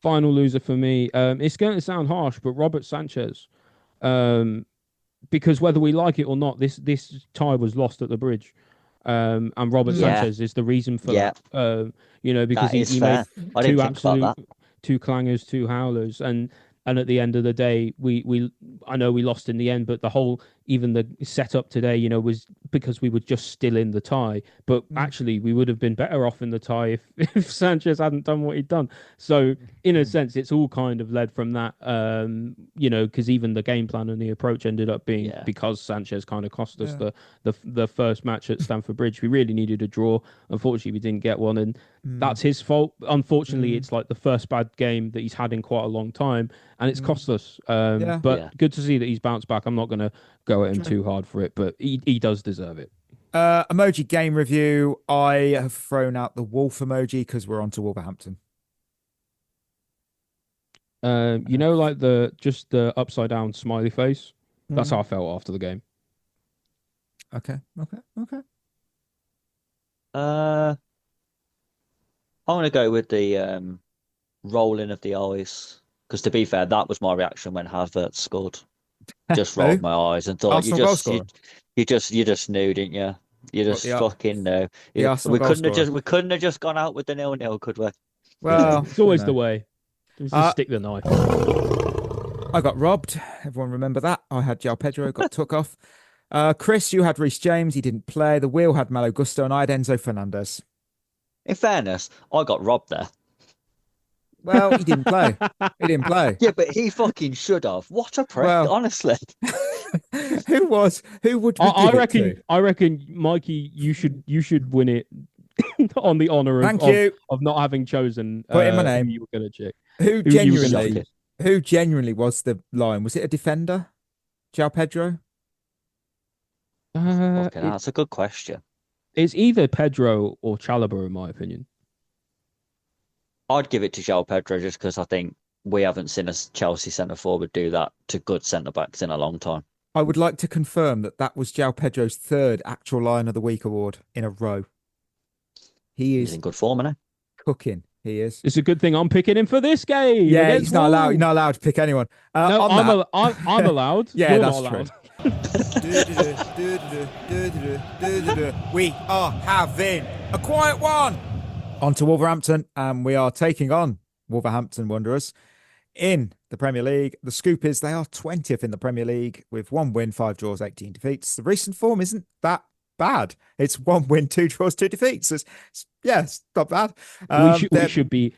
Final loser for me. It's going to sound harsh, but Robert Sanchez. Because whether we like it or not, this tie was lost at the bridge. And Robert Sanchez is the reason for that. Because he made two clangers, two howlers, and at the end of the day, I know we lost in the end, but even the setup today, was because we were just still in the tie. But actually, we would have been better off in the tie if Sanchez hadn't done what he'd done. So, in a sense, it's all kind of led from that, because even the game plan and the approach ended up being because Sanchez kind of cost us the first match at Stamford Bridge. We really needed a draw. Unfortunately, we didn't get one, and that's his fault. Unfortunately, it's like the first bad game that he's had in quite a long time, and it's cost us. Good to see that he's bounced back. I'm not going to go at him too hard for it, but he does deserve it. Emoji game review. I have thrown out the wolf emoji because we're on to Wolverhampton. Like the upside down smiley face. That's how I felt after the game. Okay. I'm gonna go with the rolling of the eyes, because to be fair, that was my reaction when Havertz scored. Just rolled my eyes and thought you just knew, didn't you? You just fucking know. We couldn't have just gone out with the 0-0, could we? Well, it's always the way. Just stick the knife. I got robbed. Everyone remember that? I had Joao Pedro, got took off. Chris, you had Reece James. He didn't play. The wheel had Malo Gusto, and I had Enzo Fernandez. In fairness, I got robbed there. Well, he didn't play. Yeah, but he fucking should have. What a prick, honestly. Who would? I reckon, Mikey, you should win it on the honour of not having chosen. Put in my name. Who you were going to check. Who genuinely was the line? Was it a defender? Joao Pedro? That's a good question. It's either Pedro or Chalobah, in my opinion. I'd give it to Joao Pedro just because I think we haven't seen a Chelsea centre forward do that to good centre backs in a long time. I would like to confirm that was Joao Pedro's third actual Lion of the Week award in a row. He's in good form, isn't he? Cooking. He is. It's a good thing I'm picking him for this game. Yeah, he's not allowed. You're not allowed to pick anyone. No, I'm allowed. Yeah, You're that's not allowed. True. We are having a quiet one. On to Wolverhampton, and we are taking on Wolverhampton Wanderers in the Premier League. The scoop is they are 20th in the Premier League with 1 win, 5 draws, 18 defeats. The recent form isn't that bad. It's 1 win, 2 draws, 2 defeats. It's not bad. We should be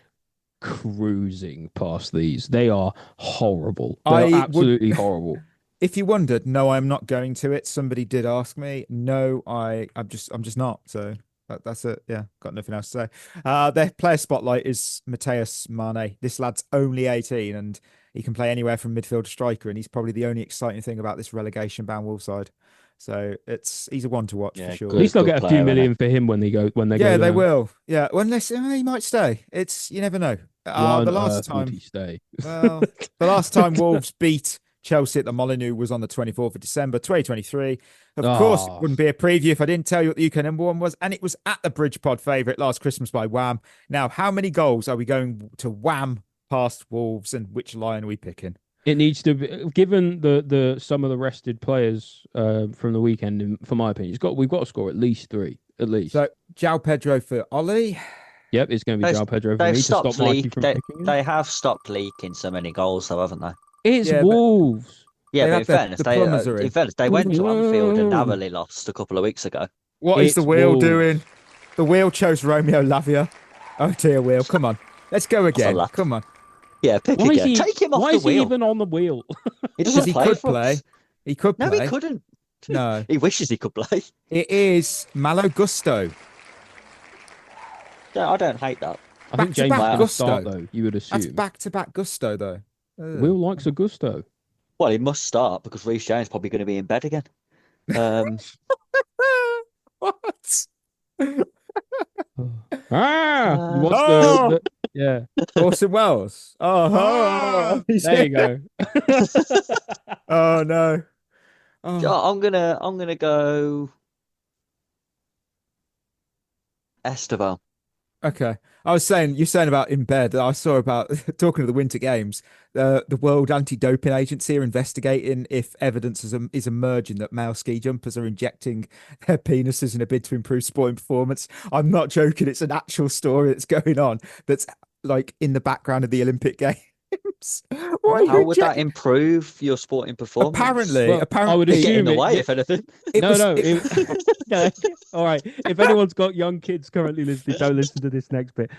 cruising past these. They are horrible. They're absolutely horrible. If you wondered, no, I'm not going to it. Somebody did ask me. No, I'm just not. So that's it. Yeah, got nothing else to say. Their player spotlight is Mateus Mane. This lad's only 18 and he can play anywhere from midfield to striker, and he's probably the only exciting thing about this relegation-bound Wolves side. So he's a one to watch for sure. At least they'll get a few million for him when they go. Yeah, they will. Yeah, unless he might stay. You never know. The last time he stay. Well, the last time Wolves beat Chelsea at the Molineux was on the 24th of December 2023. Of course, it wouldn't be a preview if I didn't tell you what the UK number one was, and it was at the Bridge Pod favourite last Christmas by Wham. Now, how many goals are we going to Wham past Wolves, and which line are we picking? It needs to be, given the some of the rested players from the weekend, for my opinion, we've got to score at least 3, at least. So, Joao Pedro for Ollie. Yep, it's going to be Joao Pedro for me to stop Mikey from picking. They have stopped leaking so many goals, though, haven't they? It's Wolves. Yeah, but in fairness, they went to Anfield and narrowly lost a couple of weeks ago. What is the wheel doing? The wheel chose Romeo Lavia. Oh dear, wheel. Come on. Let's go again. Come on. Yeah, pick again. Take him off the wheel. Why is he even on the wheel? He doesn't play for us. He could play. No, he couldn't. No. He wishes he could play. It is Malo Gusto. Yeah, I don't hate that. I think James might start, though, you would assume. That's back-to-back Gusto, though. Will likes a Gusto. Well, he must start because Reece James is probably going to be in bed again. What? Yeah. Orson Welles. There you go. Oh no. I'm gonna go Esteval. Okay. You're saying about in bed. I saw about talking of the Winter Games. The World Anti-Doping Agency are investigating if evidence is emerging that male ski jumpers are injecting their penises in a bid to improve sporting performance. I'm not joking. It's an actual story that's going on. That's like in the background of the Olympic Games. How would that improve your sporting performance? Apparently, I would assume in the way, if anything. No. All right. If anyone's got young kids currently listening, don't listen to this next bit.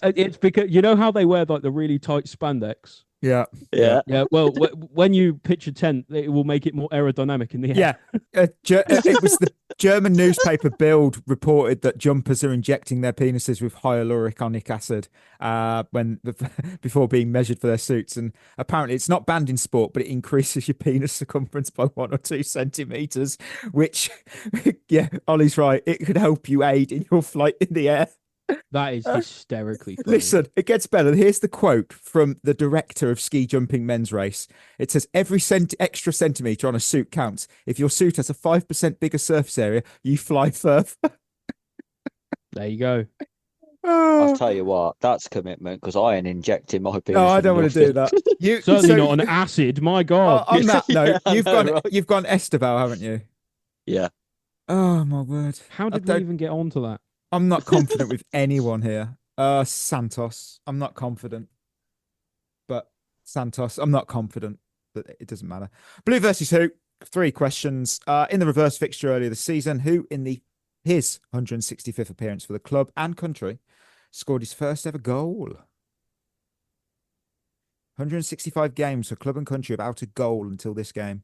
It's because you know how they wear like the really tight spandex. Yeah. Well, when you pitch a tent, it will make it more aerodynamic in the air. Yeah. It was the German newspaper Bild reported that jumpers are injecting their penises with hyaluronic acid before being measured for their suits. And apparently it's not banned in sport, but it increases your penis circumference by 1 or 2 centimeters, which, Ollie's right. It could help you aid in your flight in the air. That is hysterically funny. Listen, it gets better. Here's the quote from the director of ski jumping men's race. It says, every extra centimetre on a suit counts. If your suit has a 5% bigger surface area, you fly further. There you go. I'll tell you what, that's commitment because I ain't injecting my penis. No, I don't want to do that. Certainly not on acid, my God. On that note, you've gone Esteval, haven't you? Yeah. Oh my word! How did we even get onto that? I'm not confident with anyone here. Santos. I'm not confident. But Santos, I'm not confident. But it doesn't matter. Blue versus who? 3 questions. In the reverse fixture earlier this season, who in his 165th appearance for the club and country scored his first ever goal? 165 games for club and country without a goal until this game.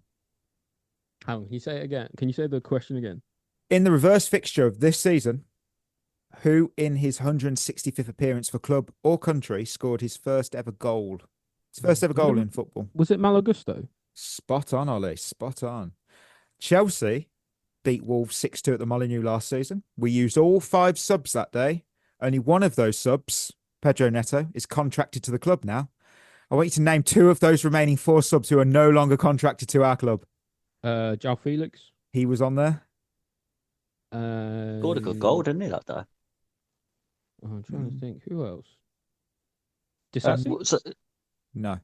Hang on, can you say it again? Can you say the question again? In the reverse fixture of this season, who in his 165th appearance for club or country scored his first ever goal? His first ever goal in football. Was it Malagusto? Spot on, Ollie. Spot on. Chelsea beat Wolves 6-2 at the Molineux last season. We used all 5 subs that day. Only one of those subs, Pedro Neto, is contracted to the club now. I want you to name 2 of those remaining 4 subs who are no longer contracted to our club. Joao Felix. He was on there. Scored a good goal, didn't he, that day? I'm trying to think. Who else? Disassi? No.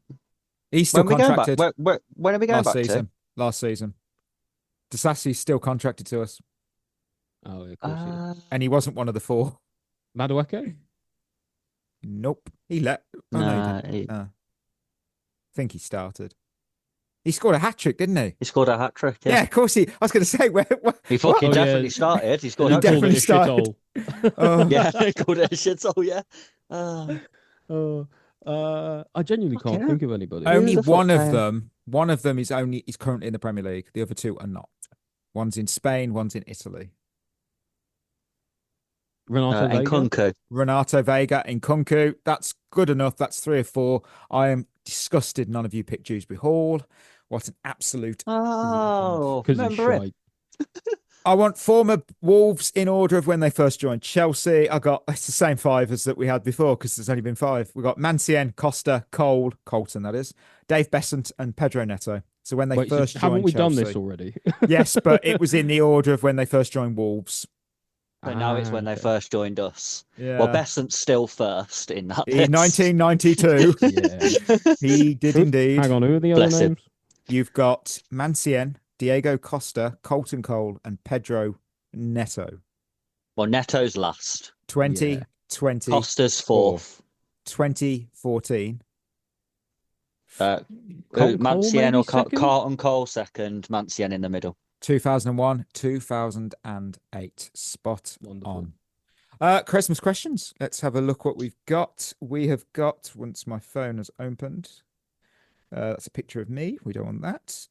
He's still contracted. When are we going back to? Last season. Disassi's still contracted to us. Oh, of course he is. And he wasn't one of the 4. Madueke? Nope. He let. Oh, Nah, no, he didn't. I think he started. He scored a hat-trick, didn't he? He scored a hat-trick, yeah. Yeah, of course he... I was going to say... He fucking definitely started. He scored He a definitely hat-trick. started. Oh. Yeah, he called it a shithole, yeah. I genuinely can't think of anybody. Only one of them is currently in the Premier League. The other 2 are not. One's in Spain, one's in Italy. Renato Vega? Nkunku. Renato Vega in Nkunku. That's good enough. That's 3 or 4. I am disgusted none of you picked Dewsbury Hall. What an absolute... Oh, remember it? I want former Wolves in order of when they first joined Chelsea. It's the same 5 as that we had before because there's only been 5. We got Mancien, Costa, Colton, that is, Dave Besant, and Pedro Neto. So when they first joined haven't we Chelsea, done this already? Yes, but it was in the order of when they first joined Wolves. But now it's when they first joined us. Yeah. Well, Besant's still first in that. In 1992. Yeah. He did indeed. Hang on, who are the other names? You've got Mancien, Diego Costa, Colton Cole, and Pedro Neto. Well, Neto's last. 2020. Costa's 4th. 2014. Mancien or Carlton Cole second, Mancien in the middle. 2001, 2008. Spot Wonderful. on. Christmas questions. Let's have a look what we've got. We have got, once my phone has opened, that's a picture of me. We don't want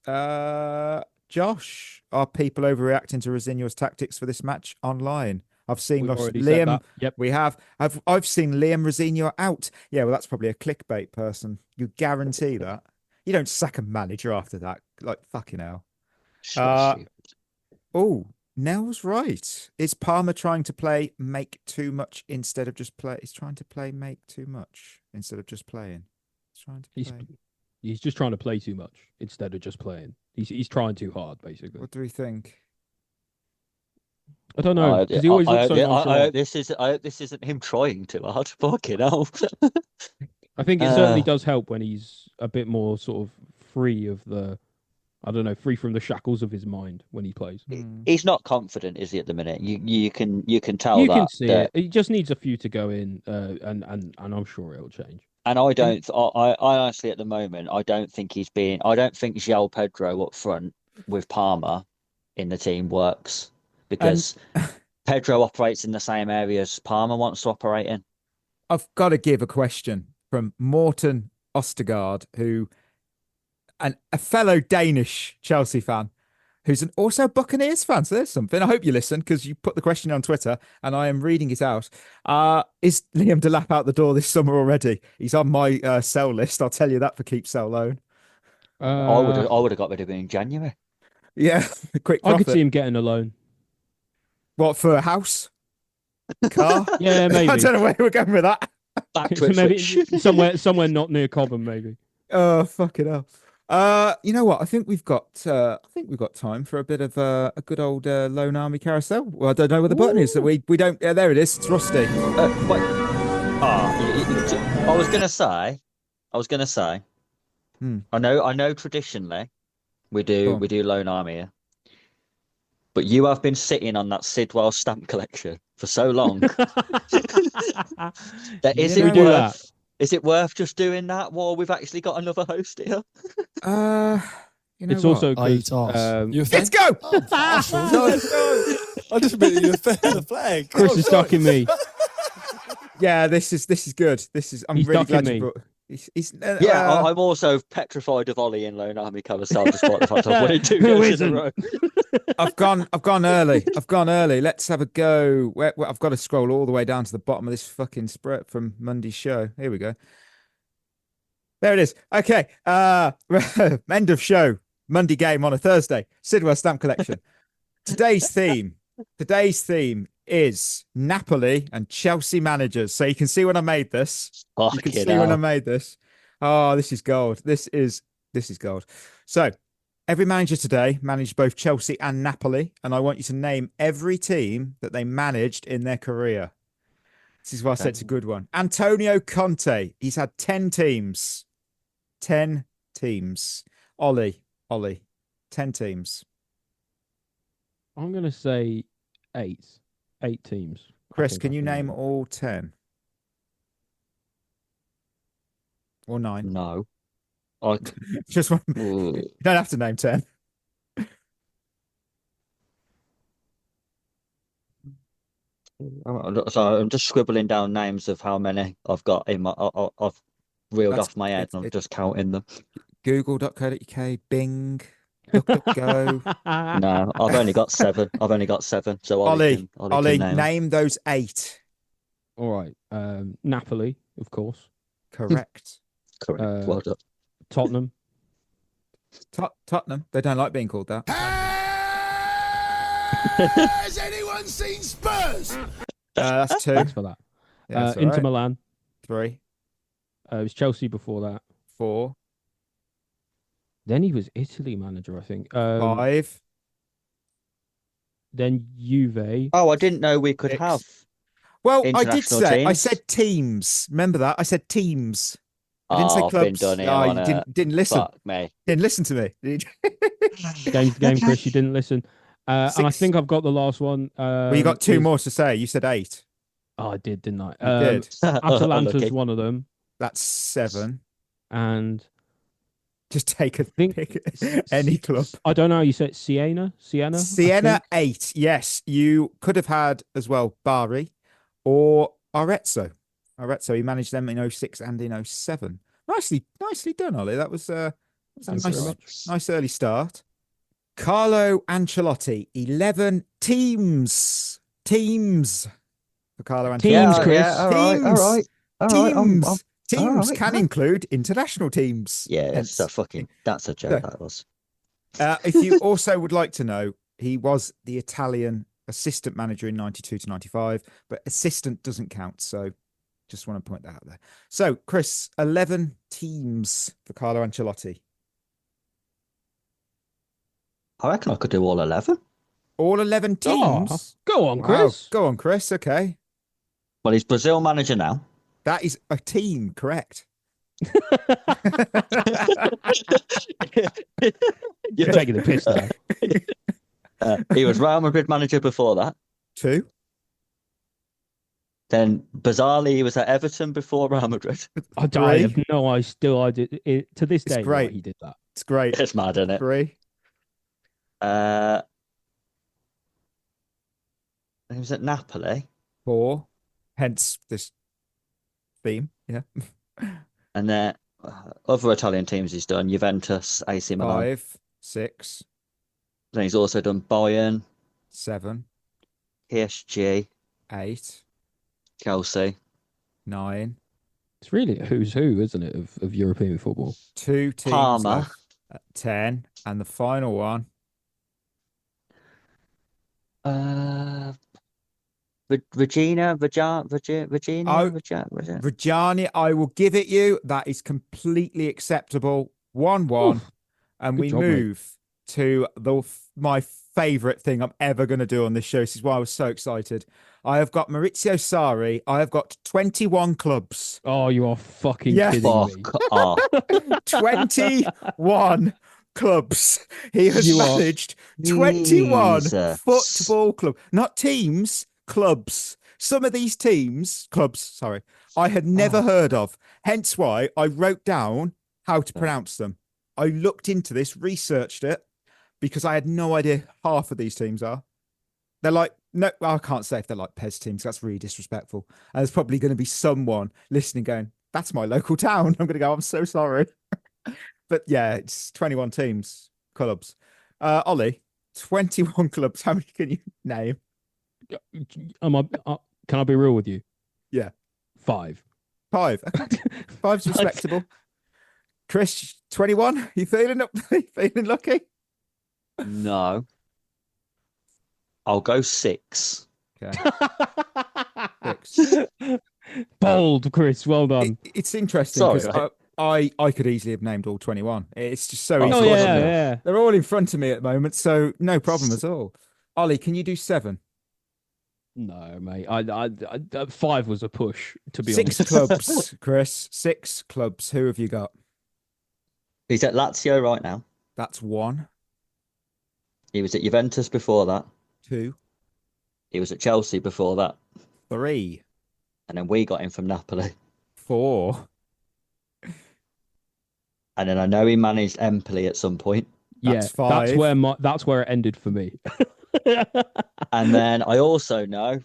that. Josh, are people overreacting to Rosenior's tactics for this match online? I've seen Liam. Yep. We have. I've seen Liam Rosenior out. Yeah, well, that's probably a clickbait person. You guarantee that. You don't sack a manager after that. Like, fucking hell. Nell's right. Is Palmer trying to play make too much instead of just play? He's trying to play make too much instead of just playing. He's just trying to play too much instead of just playing. He's trying too hard, basically. What do we think? I don't know. He always looks so nonchalant. I hope this isn't him trying too hard. Fucking hell. I think it certainly does help when he's a bit more sort of free of the, I don't know, free from the shackles of his mind when he plays. He's not confident, is he, at the minute? You can tell you that. You can see it. He just needs a few to go in, and I'm sure it'll change. And I honestly, at the moment, I don't think Joao Pedro up front with Palmer in the team works because Pedro operates in the same areas Palmer wants to operate in. I've got to give a question from Morten Ostergaard, a fellow Danish Chelsea fan, who's also a Buccaneers fan. So there's something. I hope you listen because you put the question on Twitter and I am reading it out. Is Liam Delap out the door this summer already? He's on my sell list. I'll tell you that for keep, sell, loan. I would have got rid of him in January. Yeah, quick profit. I could see him getting a loan. What, for a house? Car? Yeah, maybe. I don't know where we're going with that. Back to maybe somewhere not near Cobham, maybe. Oh, fucking hell. You know what? I think we've got time for a bit of a good old Lone Army carousel. Well, I don't know where the button is. So we don't. Yeah, there it is. It's rusty. Wait. I was gonna say. I know. Traditionally, we do Lone Army here. but you have been sitting on that Sidwell stamp collection for so long. That is You it know worth? Is it worth just doing that while we've actually got another host here? You know It's what? also I eat 'cause, arse. You a fan? Let's go. Oh, partial. No, I just meant you a fan of the flag. Chris Oh, is sorry. ducking me. Yeah, this is good. I'm He's really glad ducking you me. brought. I'm also petrified of Ollie in Lone Army Carousel, despite the fact I've won it 2 Who games in a isn't? row. I've gone early. Let's have a go. I've got to scroll all the way down to the bottom of this fucking spread from Monday's show. Here we go. There it is. Okay. End of show. Monday game on a Thursday. Sidwell stamp collection. Today's theme is Napoli and Chelsea managers. So you can see when I made this. You can see when I made this. Oh, this is gold. This is gold. So every manager today managed both Chelsea and Napoli, and I want you to name every team that they managed in their career. This is why I said it's a good one. Antonio Conte. He's had 10 teams. 10 teams. Ollie. 10 teams. I'm going to say 8. 8 teams. Chris, can you name all 10? Or 9? No. Just one. You don't have to name 10. So I'm just scribbling down names of how many I've got in my. I've reeled off my head, and I'm just counting them. Google.co.uk, Bing, DuckDuckGo. No, I've only got 7. So Ollie, Ollie can name those 8. All right. Napoli, of course. Correct. Correct. Well done. Tottenham. Tottenham. They don't like being called that. Has anyone seen Spurs? That's 2. Thanks for that. Yeah, that's all Inter right. Milan. 3. It was Chelsea before that. 4. Then he was Italy manager, I think. 5. Then Juve. Oh, I didn't know we could 6. have. Well, I did international say. I teams. said teams. Remember that? I said teams. I didn't say I've clubs. been done here Oh, on you a- didn't listen. Fuck me. Didn't listen to me. Game, Chris. You didn't listen. And I 6. think I've got the last one. Well, you got 2 more to say. You said 8. Oh, I did, didn't I? You did. Atalanta's Unlucky. one of them. That's 7. And Just take a think- pick any club. I don't know. You said Siena? I Siena, think. 8. Yes, you could have had as well Bari or Arezzo. He managed them in 06 and in 07. Nicely done, Ollie. That was a Thanks very much. nice early start. Carlo Ancelotti, 11 teams for Carlo Ancelotti. Teams, Chris. Yeah, all right. Teams. Teams all right, can yeah. include international teams. Yeah, Hence- that's a joke, that was. If you also would like to know, he was the Italian assistant manager in 92 to 95, but assistant doesn't count. So just want to point that out there. So, Chris, 11 teams for Carlo Ancelotti. I reckon I could do all 11. All 11 Oh, teams? go on, Wow. Chris. Go on, Chris. Okay. Well, he's Brazil manager now. That is a team, correct? You're taking the piss there. He was Real Madrid manager before that. 2. Then, bizarrely, he was at Everton before Real Madrid. I have no idea. I did it to this It's day. great. Right, he did that. It's great. It's mad, isn't it? 3. He was at Napoli. 4. Hence this theme. Yeah. And then other Italian teams he's done, Juventus, AC Milan. 5, 6, Then he's also done Bayern, 7, PSG, 8, Chelsea. 9. It's really a who's who, isn't it, of European football? 2 teams Parma. left at 10. And the final one. Regina. Reggiani, I will give it you. That is completely acceptable. 1-1. And Good we job, mate. move to my favourite thing I'm ever going to do on this show. This is why I was so excited. I have got Maurizio Sarri. I have got 21 clubs. Oh, you are fucking Yeah. kidding me. Fuck off. 21 clubs. He has You are- managed 21 Jesus. football clubs, not teams, clubs. Some of these clubs, I had never heard of. Hence why I wrote down how to pronounce them. I looked into this, researched it, because I had no idea half of these teams are. They're like, no, I can't say if they're like PES teams. That's really disrespectful. And there's probably going to be someone listening going, that's my local town. I'm going to go, I'm so sorry. But yeah, it's 21 teams, clubs. Ollie, 21 clubs. How many can you name? Can I be real with you? Yeah. 5. 5. Five's respectable. Chris, 21. You feeling lucky? No. I'll go 6. Okay. 6. Bold, Chris. Well done. It's interesting Sorry, because I could easily have named all 21. It's just so easy. Oh, yeah. They're all in front of me at the moment, so no problem at all. Ollie, can you do 7? No, mate. I 5 was a push, to be 6 honest. clubs, Chris. 6 clubs. Who have you got? He's at Lazio right now. That's 1. He was at Juventus before that. 2. He was at Chelsea before that. 3. And then we got him from Napoli. 4. And then I know he managed Empoli at some point. That's 5. That's where it ended for me. And then I also know,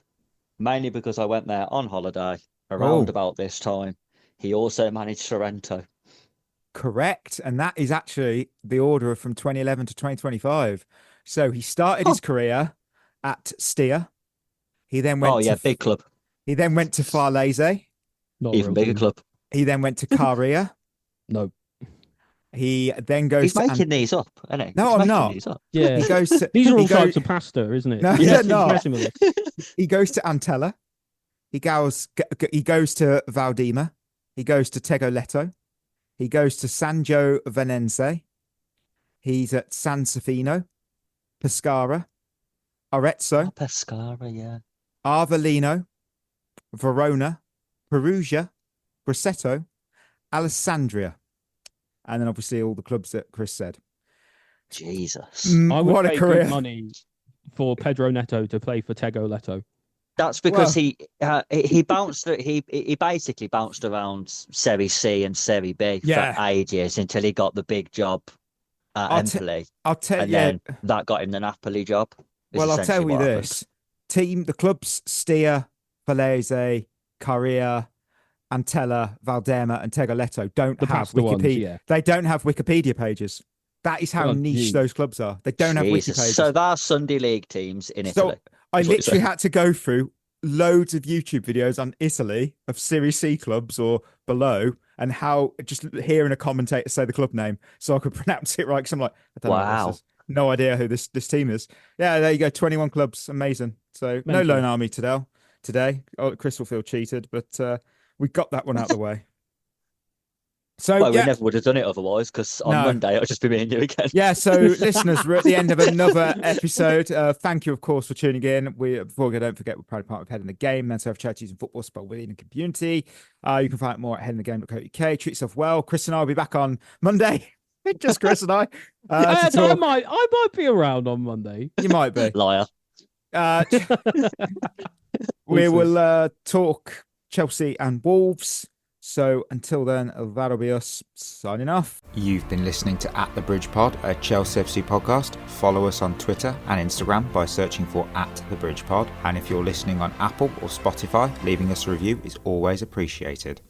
mainly because I went there on holiday around about this time, he also managed Sorrento. Correct. And that is actually the order from 2011 to 2025. So he started his career at Stia. He then went big club. He then went to Farlese. Even bigger club. He then went to Caria. No. He then goes He's to making these up, isn't he? No, I'm not. Yeah. He goes to, These are all types of pasta, isn't it? No, Yeah, they're not. messing with us. He goes to Antella. He goes to Valdima. He goes to Tegoletto. He goes to Sanjo Venense. He's at San Sofino, Pescara, Arezzo, Pescara, yeah. Avellino, Verona, Perugia, Grosseto, Alessandria. And then obviously all the clubs that Chris said. Jesus. I would What a pay career. good money for Pedro Neto to play for Tegoletto. That's because he bounced. He basically bounced around Serie C and Serie B for ages until he got the big job at Empoli. I'll tell you. Then that got him the Napoli job. Well, I'll tell you this: the clubs Stia, Palese, Caria, Antella, Valdema, and Tegoletto don't have Wikipedia. They don't have Wikipedia pages. That is how niche those clubs are. They don't have wiki pages. So they're Sunday League teams in Italy. I literally had to go through loads of YouTube videos on Italy of Series C clubs or below, and how just hearing a commentator say the club name so I could pronounce it right. Because I'm like, I don't know what this is. No idea who this team is. Yeah, there you go. 21 clubs. Amazing. So no loan army today. Oh, Chris will feel cheated, but we got that one out of the way. So we never would have done it otherwise, because on Monday it'll just be me and you again. Yeah, so listeners, we're at the end of another episode. Thank you, of course, for tuning in. Before we go, don't forget we're proud part of Head in the Game, mental health charities and football spelled within the community. You can find out more at headinthegame.co.uk. Treat yourself well. Chris and I will be back on Monday. Just Chris and I. I might be around on Monday. You might be. Liar. We will talk Chelsea and Wolves. So until then, that'll be us signing off. You've been listening to At The Bridge Pod, a Chelsea FC podcast. Follow us on Twitter and Instagram by searching for At The Bridge Pod. And if you're listening on Apple or Spotify, leaving us a review is always appreciated.